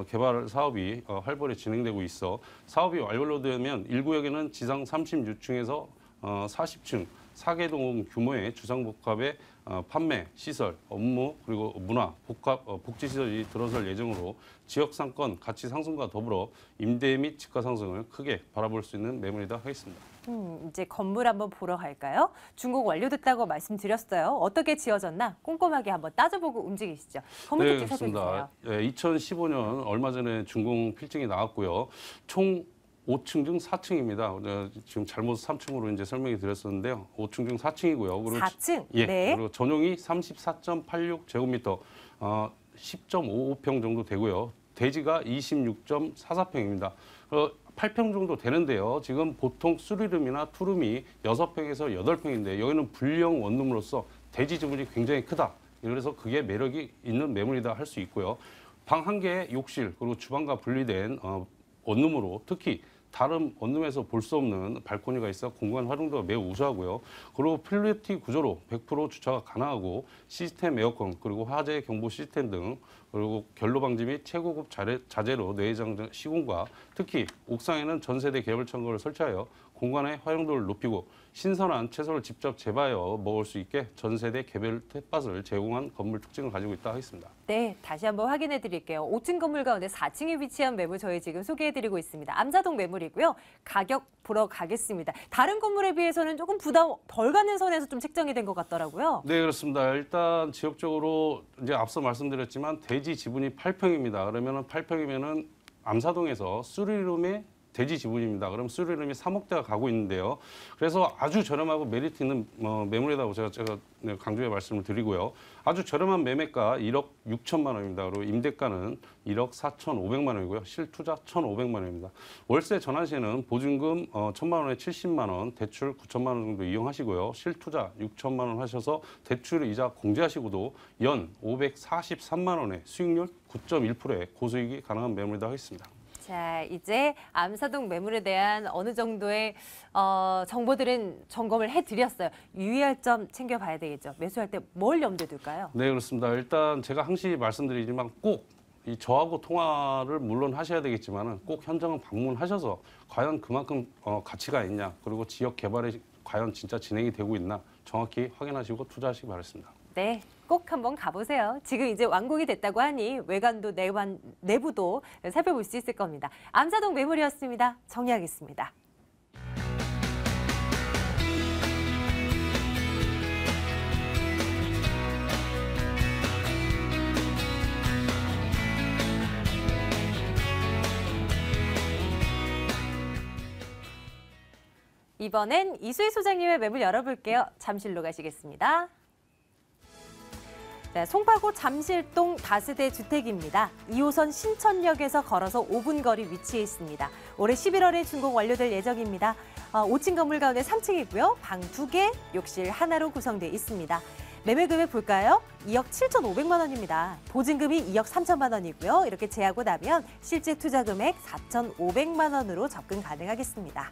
개발 사업이 활발히 진행되고 있어 사업이 완료되면 1구역에는 지상 36층에서 40층 4개동 규모의 주상복합의 판매, 시설, 업무, 그리고 문화, 복지시설이 들어설 예정으로 지역 상권 가치 상승과 더불어 임대 및 집가 상승을 크게 바라볼 수 있는 매물이다 하겠습니다. 이제 건물 한번 보러 갈까요? 준공 완료됐다고 말씀드렸어요. 어떻게 지어졌나 꼼꼼하게 한번 따져보고 움직이시죠. 건물 특징 살펴주세요. 네, 2015년 얼마 전에 준공 필증이 나왔고요. 총 5층 중 4층입니다. 지금 잘못 3층으로 이제 설명이 드렸었는데요. 5층 중 4층이고요. 그리고 4층? 예. 네. 그리고 전용이 34.86제곱미터, 10.55평 정도 되고요. 대지가 26.44평입니다. 8평 정도 되는데요. 지금 보통 쓰리룸이나 투룸이 6평에서 8평인데 여기는 불량 원룸으로서 대지 지분이 굉장히 크다. 그래서 그게 매력이 있는 매물이다 할 수 있고요. 방 한 개에 욕실 그리고 주방과 분리된 원룸으로 특히 다른 원룸에서 볼 수 없는 발코니가 있어 공간 활용도가 매우 우수하고요. 그리고 필리티 구조로 100% 주차가 가능하고 시스템 에어컨 그리고 화재 경보 시스템 등 그리고 결로 방지 및 최고급 자재로 내장 시공과 특히 옥상에는 전세대 개별 창고를 설치하여 공간의 활용도를 높이고 신선한 채소를 직접 재배하여 먹을 수 있게 전 세대 개별 텃밭을 제공한 건물 특징을 가지고 있다 하겠습니다. 네, 다시 한번 확인해 드릴게요. 5층 건물 가운데 4층에 위치한 매물 저희 지금 소개해 드리고 있습니다. 암사동 매물이고요. 가격 보러 가겠습니다. 다른 건물에 비해서는 조금 부담 덜 가는 선에서 좀 책정이 된 것 같더라고요. 네, 그렇습니다. 일단 지역적으로 이제 앞서 말씀드렸지만 대지 지분이 8평입니다. 그러면은 8평이면은 암사동에서 3룸의 대지 지분입니다. 그럼 3룸이 3억대가 가고 있는데요. 그래서 아주 저렴하고 메리트 있는 매물이라고 제가 강조해 말씀을 드리고요. 아주 저렴한 매매가 1억 6천만 원입니다. 그리고 임대가는 1억 4,500만 원이고요. 실투자 1,500만 원입니다. 월세 전환 시에는 보증금 1,000만 원에 70만 원, 대출 9천만 원 정도 이용하시고요. 실투자 6천만 원 하셔서 대출 이자 공제하시고도 연 543만 원의 수익률 9.1%의 고수익이 가능한 매물이라고 하겠습니다. 자, 이제 암사동 매물에 대한 어느 정도의 정보들은 점검을 해드렸어요. 유의할 점 챙겨봐야 되겠죠. 매수할 때 뭘 염두에 둘까요? 네, 그렇습니다. 일단 제가 항시 말씀드리지만 꼭 이 저하고 통화를 물론 하셔야 되겠지만은 꼭 현장을 방문하셔서 과연 그만큼 가치가 있냐, 그리고 지역 개발이 과연 진짜 진행이 되고 있나 정확히 확인하시고 투자하시기 바랍니다. 네, 꼭 한번 가보세요. 지금 이제 완공이 됐다고 하니 외관도 내부도 살펴볼 수 있을 겁니다. 암사동 매물이었습니다. 정리하겠습니다. 이번엔 이수희 소장님의 매물 열어볼게요. 잠실로 가시겠습니다. 네, 송파구 잠실동 다세대 주택입니다. 2호선 신천역에서 걸어서 5분 거리 위치해 있습니다. 올해 11월에 준공 완료될 예정입니다. 5층 건물 가운데 3층이고요. 방 2개, 욕실 하나로 구성되어 있습니다. 매매 금액 볼까요? 2억 7,500만 원입니다. 보증금이 2억 3천만 원이고요. 이렇게 제하고 나면 실제 투자 금액 4,500만 원으로 접근 가능하겠습니다.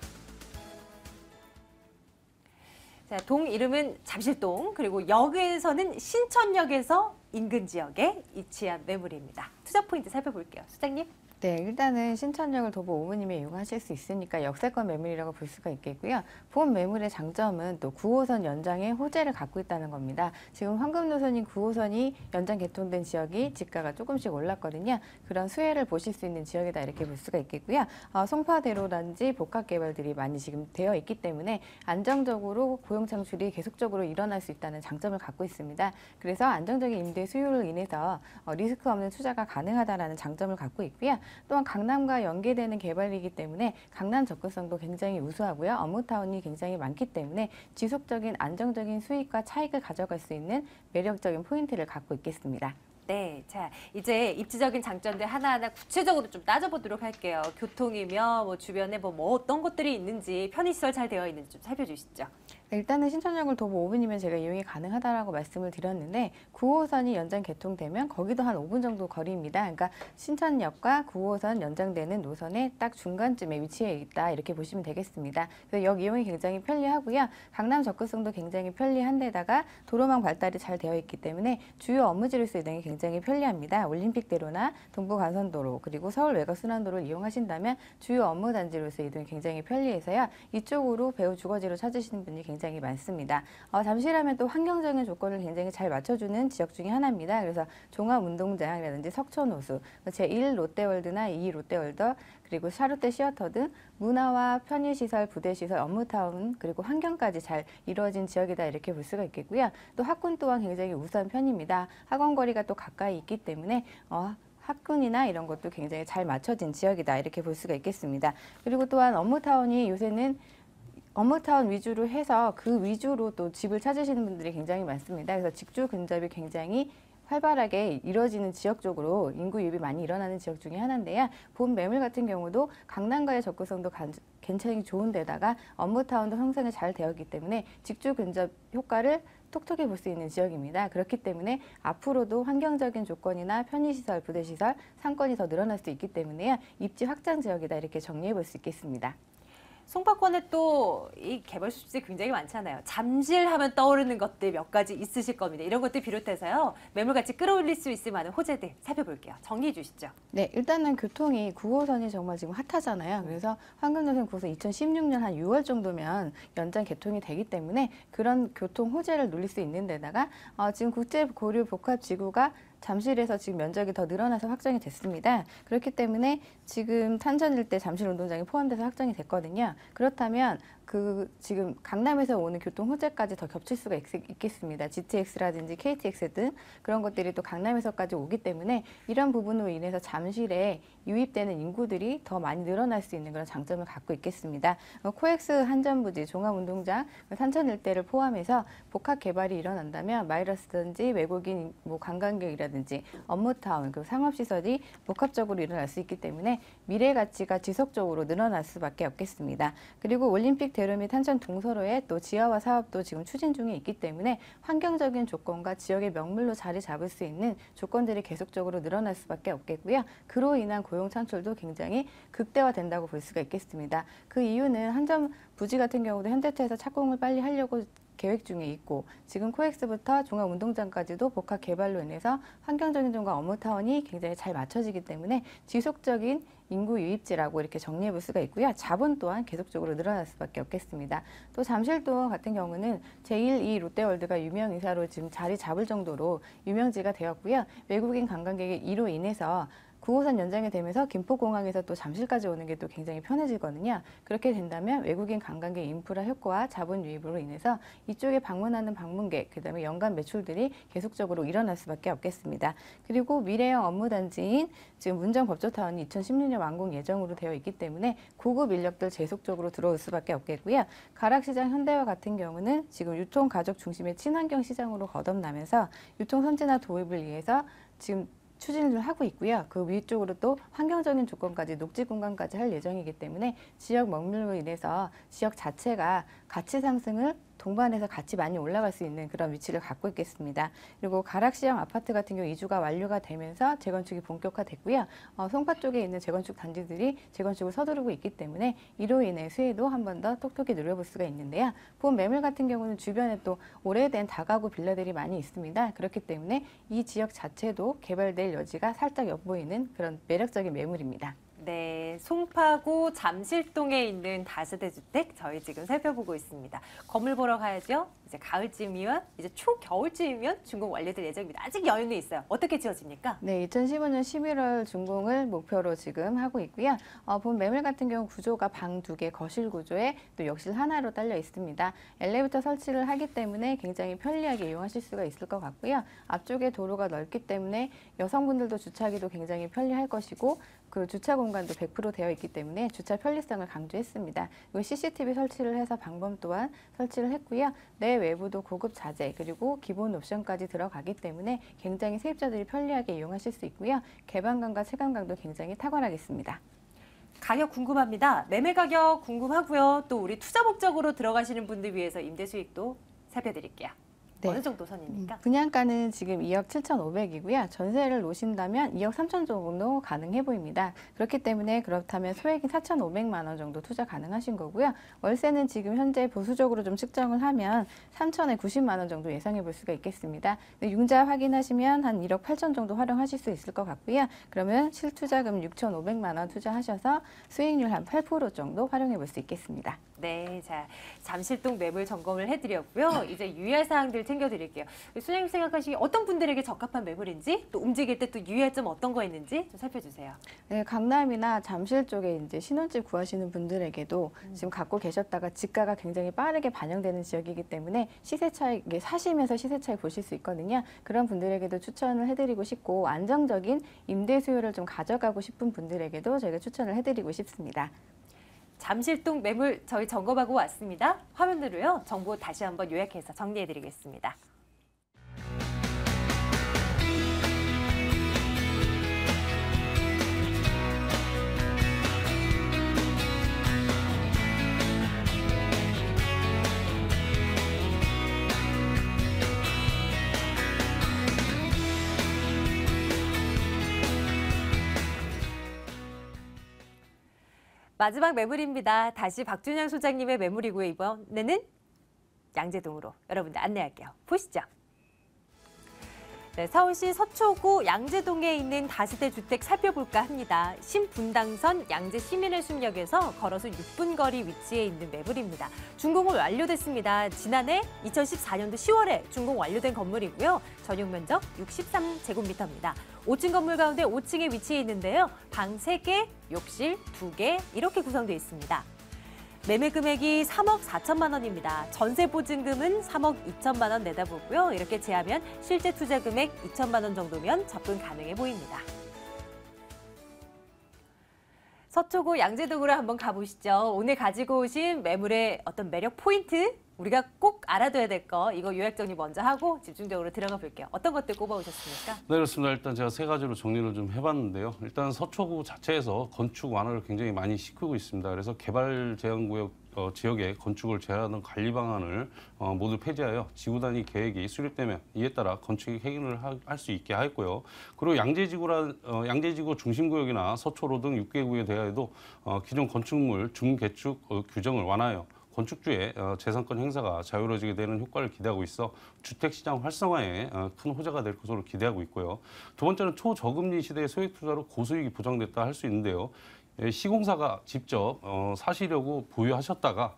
자, 동 이름은 잠실동, 그리고 역에서는 신천역에서 인근 지역에 위치한 매물입니다. 투자 포인트 살펴볼게요. 소장님. 네, 일단은 신천역을 도보 5분이면 이용하실 수 있으니까 역세권 매물이라고 볼 수가 있겠고요. 본 매물의 장점은 또 9호선 연장에 호재를 갖고 있다는 겁니다. 지금 황금 노선인 9호선이 연장 개통된 지역이 지가가 조금씩 올랐거든요. 그런 수혜를 보실 수 있는 지역이다 이렇게 볼 수가 있겠고요. 송파대로단지 복합 개발들이 많이 지금 되어 있기 때문에 안정적으로 고용 창출이 계속적으로 일어날 수 있다는 장점을 갖고 있습니다. 그래서 안정적인 임대 수요로 인해서 리스크 없는 투자가 가능하다는 장점을 갖고 있고요. 또한 강남과 연계되는 개발이기 때문에 강남 접근성도 굉장히 우수하고요. 업무타운이 굉장히 많기 때문에 지속적인 안정적인 수익과 차익을 가져갈 수 있는 매력적인 포인트를 갖고 있겠습니다. 네, 자 이제 입지적인 장점들 하나하나 구체적으로 좀 따져보도록 할게요. 교통이며 뭐 주변에 뭐 어떤 것들이 있는지 편의시설 잘 되어 있는지 좀 살펴주시죠. 일단은 신천역을 도보 5분이면 제가 이용이 가능하다라고 말씀을 드렸는데 9호선이 연장 개통되면 거기도 한 5분 정도 거리입니다. 그러니까 신천역과 9호선 연장되는 노선의 딱 중간쯤에 위치해 있다 이렇게 보시면 되겠습니다. 그래서 역 이용이 굉장히 편리하고요. 강남 접근성도 굉장히 편리한 데다가 도로망 발달이 잘 되어 있기 때문에 주요 업무지로서 이동이 굉장히 편리합니다. 올림픽대로나 동부간선도로 그리고 서울 외곽순환도로를 이용하신다면 주요 업무 단지로서 이동이 굉장히 편리해서요. 이쪽으로 배우 주거지로 찾으시는 분이 굉장히 많습니다. 잠실하면 또 환경적인 조건을 굉장히 잘 맞춰주는 지역 중에 하나입니다. 그래서 종합운동장이라든지 석촌호수, 제1 롯데월드나 2 롯데월더, 그리고 샤롯데 시어터 등 문화와 편의시설, 부대시설, 업무타운, 그리고 환경까지 잘 이루어진 지역이다 이렇게 볼 수가 있겠고요. 또 학군 또한 굉장히 우수한 편입니다. 학원거리가 또 가까이 있기 때문에 학군이나 이런 것도 굉장히 잘 맞춰진 지역이다 이렇게 볼 수가 있겠습니다. 그리고 또한 업무타운이 요새는 업무타운 위주로 해서 그 위주로 또 집을 찾으시는 분들이 굉장히 많습니다. 그래서 직주 근접이 굉장히 활발하게 이루어지는 지역 쪽으로 인구 유입이 많이 일어나는 지역 중에 하나인데요. 본 매물 같은 경우도 강남과의 접근성도 굉장히 좋은 데다가 업무타운도 형성이 잘 되어 있기 때문에 직주 근접 효과를 톡톡히 볼 수 있는 지역입니다. 그렇기 때문에 앞으로도 환경적인 조건이나 편의시설, 부대시설, 상권이 더 늘어날 수 있기 때문에요. 입지 확장 지역이다 이렇게 정리해 볼 수 있겠습니다. 송파권에 또 이 개발 수집지 굉장히 많잖아요. 잠실하면 떠오르는 것들 몇 가지 있으실 겁니다. 이런 것들 비롯해서요. 매물같이 끌어올릴 수 있을 만한 호재들 살펴볼게요. 정리해 주시죠. 네, 일단은 교통이 9호선이 정말 지금 핫하잖아요. 그래서 황금도선 9호선 2016년 한 6월 정도면 연장 개통이 되기 때문에 그런 교통 호재를 누릴 수 있는 데다가 지금 국제고려복합지구가 잠실에서 지금 면적이 더 늘어나서 확정이 됐습니다. 그렇기 때문에 지금 탄천 일대 잠실운동장이 포함돼서 확정이 됐거든요. 그렇다면 지금 강남에서 오는 교통 호재까지 더 겹칠 수가 있겠습니다. GTX라든지 KTX 등 그런 것들이 또 강남에서까지 오기 때문에 이런 부분으로 인해서 잠실에 유입되는 인구들이 더 많이 늘어날 수 있는 그런 장점을 갖고 있겠습니다. 코엑스 한전부지, 종합운동장, 탄천 일대를 포함해서 복합 개발이 일어난다면 마이러스든지 외국인 관광객이라든지 업무타운, 그리고 상업시설이 복합적으로 일어날 수 있기 때문에 미래 가치가 지속적으로 늘어날 수밖에 없겠습니다. 그리고 올림픽 대로 및 탄천 동서로의 또 지하화 사업도 지금 추진 중에 있기 때문에 환경적인 조건과 지역의 명물로 자리 잡을 수 있는 조건들이 계속적으로 늘어날 수밖에 없겠고요. 그로 인한 고용 창출도 굉장히 극대화된다고 볼 수가 있겠습니다. 그 이유는 한전 부지 같은 경우도 현대차에서 착공을 빨리 하려고 계획 중에 있고 지금 코엑스부터 종합운동장까지도 복합 개발로 인해서 환경적인 점과 업무타운이 굉장히 잘 맞춰지기 때문에 지속적인 인구 유입지라고 이렇게 정리해 볼 수가 있고요. 자본 또한 계속적으로 늘어날 수밖에 없겠습니다. 또 잠실도 같은 경우는 제1, 2 롯데월드가 유명이사로 지금 자리 잡을 정도로 유명지가 되었고요. 외국인 관광객의 이로 인해서 9호선 연장이 되면서 김포공항에서 또 잠실까지 오는 게 또 굉장히 편해지거든요. 그렇게 된다면 외국인 관광객 인프라 효과와 자본 유입으로 인해서 이쪽에 방문하는 방문객, 그다음에 연간 매출들이 계속적으로 일어날 수밖에 없겠습니다. 그리고 미래형 업무단지인 지금 문정법조타운이 2016년 완공 예정으로 되어 있기 때문에 고급 인력들 계속적으로 들어올 수밖에 없겠고요. 가락시장 현대화 같은 경우는 지금 유통가족 중심의 친환경 시장으로 거듭나면서 유통 선진화 도입을 위해서 지금 추진을 하고 있고요. 그 위쪽으로 또 환경적인 조건까지 녹지 공간까지 할 예정이기 때문에 지역 먹물로 인해서 지역 자체가 가치 상승을 동반해서 같이 많이 올라갈 수 있는 그런 위치를 갖고 있겠습니다. 그리고 가락시형 아파트 같은 경우 이주가 완료가 되면서 재건축이 본격화됐고요. 송파 쪽에 있는 재건축 단지들이 재건축을 서두르고 있기 때문에 이로 인해 수혜도 한 번 더 톡톡히 누려볼 수가 있는데요. 본 매물 같은 경우는 주변에 또 오래된 다가구 빌라들이 많이 있습니다. 그렇기 때문에 이 지역 자체도 개발될 여지가 살짝 엿보이는 그런 매력적인 매물입니다. 네, 송파구 잠실동에 있는 다세대 주택 저희 지금 살펴보고 있습니다. 건물 보러 가야죠. 이제 가을쯤이면 이제 초겨울쯤이면 준공 완료될 예정입니다. 아직 여유는 있어요. 어떻게 지어집니까? 네, 2015년 11월 준공을 목표로 지금 하고 있고요. 본 매물 같은 경우 구조가 방 2개, 거실 구조에 또 욕실 하나로 딸려 있습니다. 엘리베이터 설치를 하기 때문에 굉장히 편리하게 이용하실 수가 있을 것 같고요. 앞쪽에 도로가 넓기 때문에 여성분들도 주차하기도 굉장히 편리할 것이고 그 주차 공간도 100% 되어 있기 때문에 주차 편리성을 강조했습니다. 그리고 CCTV 설치를 해서 방범 또한 설치를 했고요. 내 외부도 고급 자재 그리고 기본 옵션까지 들어가기 때문에 굉장히 세입자들이 편리하게 이용하실 수 있고요. 개방감과 체감감도 굉장히 탁월하겠습니다. 가격 궁금합니다. 매매 가격 궁금하고요. 또 우리 투자 목적으로 들어가시는 분들 위해서 임대 수익도 살펴드릴게요. 네. 어느 정도 선입니까? 분양가는 지금 2억 7,500이고요. 전세를 놓으신다면 2억 3천 정도 가능해 보입니다. 그렇기 때문에 그렇다면 소액인 4,500만 원 정도 투자 가능하신 거고요. 월세는 지금 현재 보수적으로 좀 측정을 하면 3천에 90만 원 정도 예상해 볼 수가 있겠습니다. 융자 확인하시면 한 1억 8천 정도 활용하실 수 있을 것 같고요. 그러면 실투자금 6,500만 원 투자하셔서 수익률 한 8% 정도 활용해 볼 수 있겠습니다. 네, 자 잠실동 매물 점검을 해드렸고요. 이제 유의할 사항들 챙겨드릴게요. 소장님 생각하시기에 어떤 분들에게 적합한 매물인지 또 움직일 때 또 유의할 점 어떤 거 있는지 좀 살펴주세요. 네, 강남이나 잠실 쪽에 이제 신혼집 구하시는 분들에게도 지금 갖고 계셨다가 지가가 굉장히 빠르게 반영되는 지역이기 때문에 시세 차익, 사시면서 시세 차익 보실 수 있거든요. 그런 분들에게도 추천을 해드리고 싶고 안정적인 임대 수요를 좀 가져가고 싶은 분들에게도 저희가 추천을 해드리고 싶습니다. 잠실동 매물 저희 점검하고 왔습니다. 화면으로요. 정보 다시 한번 요약해서 정리해드리겠습니다. 마지막 매물입니다. 다시 박준영 소장님의 매물이고요. 이번에는 양재동으로 여러분들 안내할게요. 보시죠. 네, 서울시 서초구 양재동에 있는 다세대 주택 살펴볼까 합니다. 신분당선 양재시민의 숲역에서 걸어서 6분 거리 위치에 있는 매물입니다. 준공은 완료됐습니다. 지난해 2014년도 10월에 준공 완료된 건물이고요. 전용 면적 63제곱미터입니다. 5층 건물 가운데 5층에 위치해 있는데요. 방 3개, 욕실 2개 이렇게 구성되어 있습니다. 매매 금액이 3억 4천만 원입니다. 전세 보증금은 3억 2천만 원 내다보고요. 이렇게 제하면 실제 투자 금액 2천만 원 정도면 접근 가능해 보입니다. 서초구 양재동으로 한번 가보시죠. 오늘 가지고 오신 매물의 어떤 매력 포인트, 우리가 꼭 알아둬야 될 거, 이거 요약 정리 먼저 하고 집중적으로 들어가 볼게요. 어떤 것들 꼽아오셨습니까? 네, 그렇습니다. 일단 제가 세 가지로 정리를 좀 해봤는데요. 일단 서초구 자체에서 건축 완화를 굉장히 많이 시키고 있습니다. 그래서 개발 제한구역 지역에 건축을 제한하는 관리 방안을 모두 폐지하여 지구 단위 계획이 수립되면 이에 따라 건축 행위를 할 수 있게 하였고요. 그리고 양재지구 중심구역이나 서초로 등 6개 구에 대하여도 기존 건축물 중개축 규정을 완화하여 건축주의 재산권 행사가 자유로워지게 되는 효과를 기대하고 있어 주택시장 활성화에 큰 호재가 될 것으로 기대하고 있고요. 두 번째는 초저금리 시대의 소액 투자로 고수익이 보장됐다 할 수 있는데요. 시공사가 직접 사시려고 보유하셨다가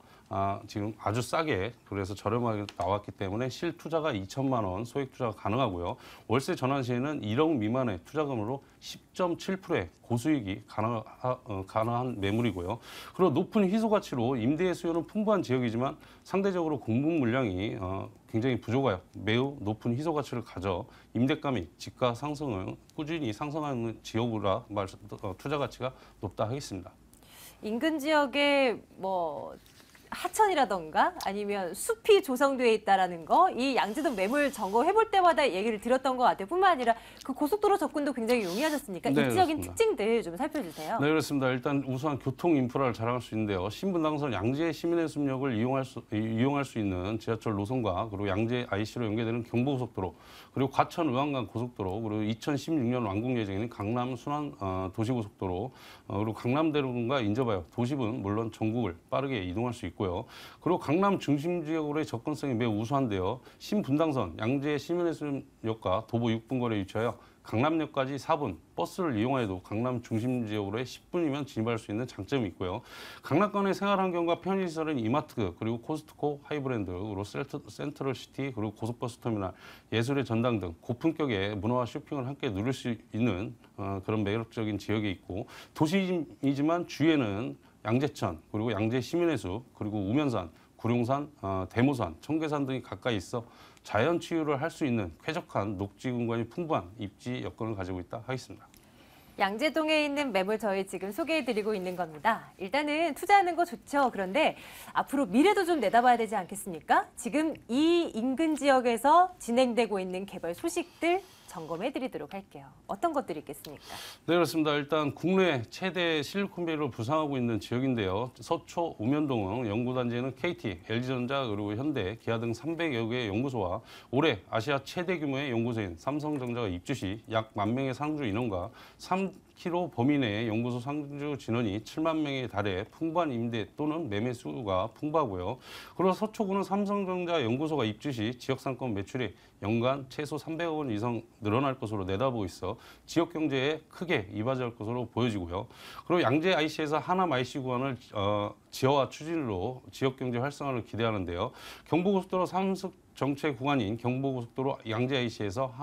지금 아주 싸게 그래서 저렴하게 나왔기 때문에 실투자가 2천만 원 소액 투자가 가능하고요. 월세 전환 시에는 1억 미만의 투자금으로 10.7%의 고수익이 가능한 매물이고요. 그리고 높은 희소 가치로 임대 수요는 풍부한 지역이지만 상대적으로 공급 물량이 굉장히 부족하여 매우 높은 희소 가치를 가져 임대감이 집가 상승을 꾸준히 상승하는 지역이라 투자 가치가 높다 하겠습니다. 인근 지역에 뭐 하천이라던가 아니면 숲이 조성되어 있다라는 거, 이 양재동 매물 점검해볼 때마다 얘기를 들었던 것 같아요. 뿐만 아니라 그 고속도로 접근도 굉장히 용이하셨으니까 네, 입지적인 그렇습니다. 특징들 좀 살펴주세요. 네, 그렇습니다. 일단 우수한 교통 인프라를 자랑할 수 있는데요. 신분당선 양재 시민의 숲역을 이용할 수 있는 지하철 노선과 그리고 양재 IC로 연계되는 경부고속도로, 그리고 과천 의왕간 고속도로, 그리고 2016년 완공 예정인 강남 순환 도시고속도로, 그리고 강남대로변과 인접하여 도심은 물론 전국을 빠르게 이동할 수 있고요. 그리고 강남 중심 지역으로의 접근성이 매우 우수한데요. 신분당선 양재 시민의 숲역과 도보 6분 거리에 위치하여 강남역까지 4분, 버스를 이용해도 강남 중심 지역으로의 10분이면 진입할 수 있는 장점이 있고요. 강남권의 생활환경과 편의시설은 이마트, 그리고 코스트코, 하이브랜드, 그리고 센트럴시티, 그리고 고속버스 터미널, 예술의 전당 등 고품격의 문화와 쇼핑을 함께 누릴 수 있는 그런 매력적인 지역에 있고, 도시이지만 주위에는 양재천, 그리고 양재 시민의 숲, 그리고 우면산, 구룡산, 대모산, 청계산 등이 가까이 있어 자연 치유를 할 수 있는 쾌적한 녹지 공간이 풍부한 입지 여건을 가지고 있다 하겠습니다. 양재동에 있는 매물 저희 지금 소개해드리고 있는 겁니다. 일단은 투자하는 거 좋죠. 그런데 앞으로 미래도 좀 내다봐야 되지 않겠습니까? 지금 이 인근 지역에서 진행되고 있는 개발 소식들 점검해드리도록 할게요. 어떤 것들이 있겠습니까? 네, 그렇습니다. 일단 국내 최대 실리콘밸리로 부상하고 있는 지역인데요. 서초 우면동 연구단지에는 KT, LG전자, 그리고 현대, 기아 등 300여 개의 연구소와 올해 아시아 최대 규모의 연구소인 삼성전자가 입주 시 약 10,000명의 상주 인원과 3km 범위 내의 연구소 상주 진원이 7만 명에 달해 풍부한 임대 또는 매매 수가 풍부하고요. 그리고 서초구는 삼성전자 연구소가 입주 시 지역 상권 매출이 연간 최소 300억 원 이상 늘어날 것으로 내다보고 있어 지역 경제에 크게 이바지할 것으로 보여지고요. 그리고 양재 IC에서 하남 IC 구간을 지하화 추진으로 지역 경제 활성화를 기대하는데요. 경부고속도로 삼척 정체 구간인 경부고속도로 양재 IC에서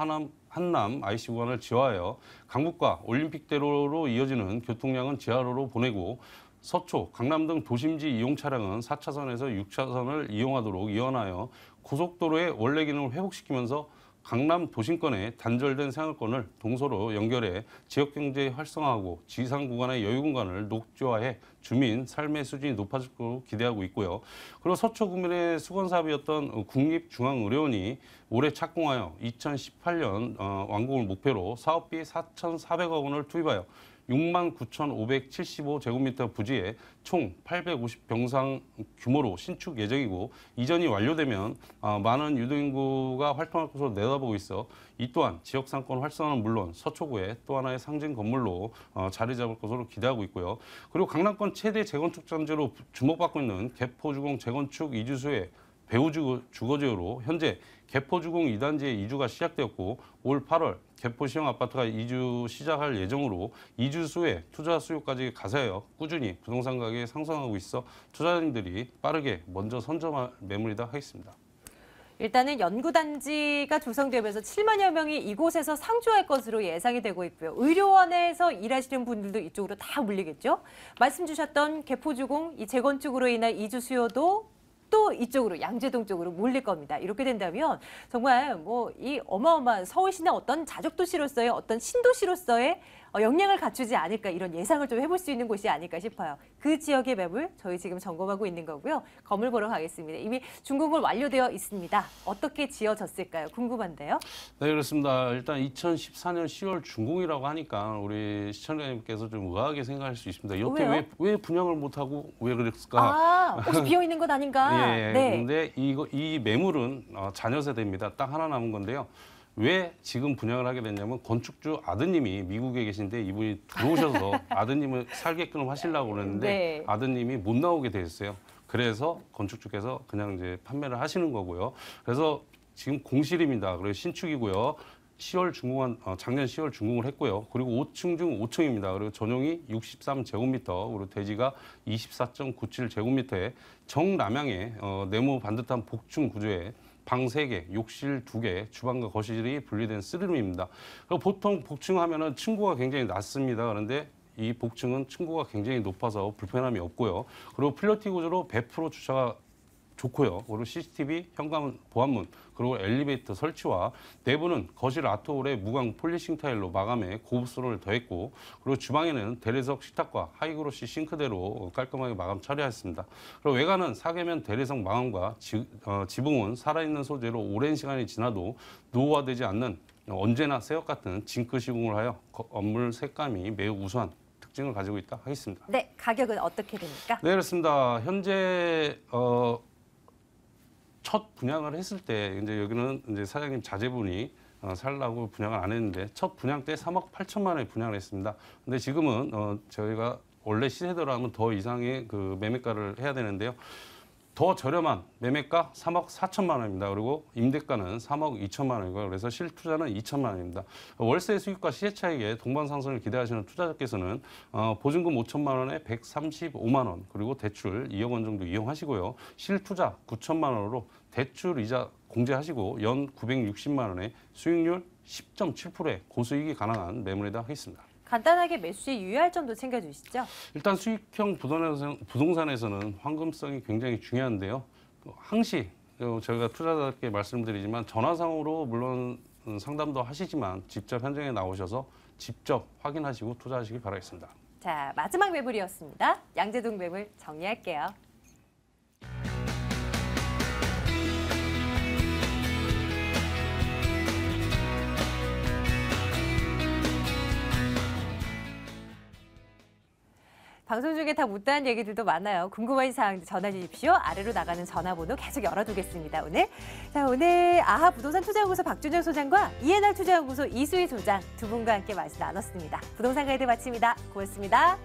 한남 IC 구간을 지하하여 강북과 올림픽대로로 이어지는 교통량은 지하로로 보내고, 서초, 강남 등 도심지 이용 차량은 4차선에서 6차선을 이용하도록 이원하여 고속도로의 원래 기능을 회복시키면서 강남 도심권의 단절된 생활권을 동서로 연결해 지역경제 활성화하고 지상 구간의 여유 공간을 녹지화해 주민 삶의 수준이 높아질 것으로 기대하고 있고요. 그리고 서초구민의 수건사업이었던 국립중앙의료원이 올해 착공하여 2018년 완공을 목표로 사업비 4,400억 원을 투입하여 69,575제곱미터 부지에 총 850병상 규모로 신축 예정이고, 이전이 완료되면 많은 유동인구가 활동할 것으로 내다보고 있어 이 또한 지역 상권 활성화는 물론 서초구의 또 하나의 상징 건물로 자리 잡을 것으로 기대하고 있고요. 그리고 강남권 수원 최대 재건축 단지로 주목받고 있는 개포주공 재건축 이주수의 배후 주거지로 현재 개포주공 2단지의 이주가 시작되었고 올 8월 개포 시형 아파트가 이주 시작할 예정으로 이주 수에 투자 수요까지 가세하여 꾸준히 부동산 가격이 상승하고 있어 투자자님들이 빠르게 먼저 선점할 매물이다 하겠습니다. 일단은 연구단지가 조성되면서 7만여 명이 이곳에서 상주할 것으로 예상이 되고 있고요. 의료원에서 일하시는 분들도 이쪽으로 다 몰리겠죠. 말씀 주셨던 개포주공 이 재건축으로 인한 이주 수요도 또 이쪽으로 양재동 쪽으로 몰릴 겁니다. 이렇게 된다면 정말 뭐 이 어마어마한 서울시내 어떤 자족도시로서의 어떤 신도시로서의 역량을 갖추지 않을까 이런 예상을 좀 해볼 수 있는 곳이 아닐까 싶어요. 그 지역의 매물 저희 지금 점검하고 있는 거고요. 건물 보러 가겠습니다. 이미 준공을 완료되어 있습니다. 어떻게 지어졌을까요? 궁금한데요. 네, 그렇습니다. 일단 2014년 10월 준공이라고 하니까 우리 시청자님께서 좀 의아하게 생각할 수 있습니다. 여태 왜요? 왜 분양을 못하고 왜 그랬을까? 아, 혹시 비어 있는 것 아닌가? 예, 네. 근데 이 매물은 자녀 세대입니다. 딱 하나 남은 건데요. 왜 지금 분양을 하게 됐냐면 건축주 아드님이 미국에 계신데 이분이 들어오셔서 아드님을 살게끔 하시려고 그러는데 네. 아드님이 못 나오게 됐어요. 그래서 건축주께서 그냥 이제 판매를 하시는 거고요. 그래서 지금 공실입니다. 그리고 신축이고요. 10월 준공한 작년 10월 준공을 했고요. 그리고 5층 중 5층입니다. 그리고 전용이 63제곱미터, 그리고 대지가 24.97제곱미터에 정남향의 네모 반듯한 복층 구조에 방 3개, 욕실 2개, 주방과 거실이 분리된 쓰리룸입니다. 그리고 보통 복층하면은 층고가 굉장히 낮습니다. 그런데 이 복층은 층고가 굉장히 높아서 불편함이 없고요. 그리고 플러티 구조로 100% 주차가 좋고요. 그리고 CCTV, 현관문, 보안문, 그리고 엘리베이터 설치와 내부는 거실 아트홀에 무광 폴리싱 타일로 마감해 고급스러움을 더했고, 그리고 주방에는 대리석 식탁과 하이그로시 싱크대로 깔끔하게 마감 처리하였습니다. 그리고 외관은 사계면 대리석 마감과 지붕은 살아있는 소재로 오랜 시간이 지나도 노후화되지 않는 언제나 새것 같은 징크 시공을 하여 건물 색감이 매우 우수한 특징을 가지고 있다 하겠습니다. 네, 가격은 어떻게 됩니까? 네, 그렇습니다. 현재 첫 분양을 했을 때 이제 여기는 이제 사장님 자제분이 살라고 분양을 안 했는데 첫 분양 때 3억 8천만 원에 분양을 했습니다. 근데 지금은 저희가 원래 시세대로 하면 더 이상의 그 매매가를 해야 되는데요. 더 저렴한 매매가 3억 4천만 원입니다. 그리고 임대가는 3억 2천만 원이고요. 그래서 실투자는 2천만 원입니다. 월세 수익과 시세 차익에 동반상승을 기대하시는 투자자께서는 보증금 5천만 원에 135만 원, 그리고 대출 2억 원 정도 이용하시고요. 실투자 9천만 원으로 대출 이자 공제하시고 연 960만 원에 수익률 10.7%의 고수익이 가능한 매물이다 하겠습니다. 간단하게 매수에 유의할 점도 챙겨주시죠. 일단 수익형 부동산에서는 황금성이 굉장히 중요한데요. 항시 저희가 투자자께 말씀드리지만 전화상으로 물론 상담도 하시지만 직접 현장에 나오셔서 직접 확인하시고 투자하시기 바라겠습니다. 자, 마지막 매물이었습니다. 양재동 매물 정리할게요. 방송 중에 다 못다한 얘기들도 많아요. 궁금한 사항 전화 주십시오. 아래로 나가는 전화번호 계속 열어두겠습니다. 오늘 아하 부동산 투자연구소 박준영 소장과 이해날 투자연구소 이수희 소장 두 분과 함께 말씀 나눴습니다. 부동산 가이드 마칩니다. 고맙습니다.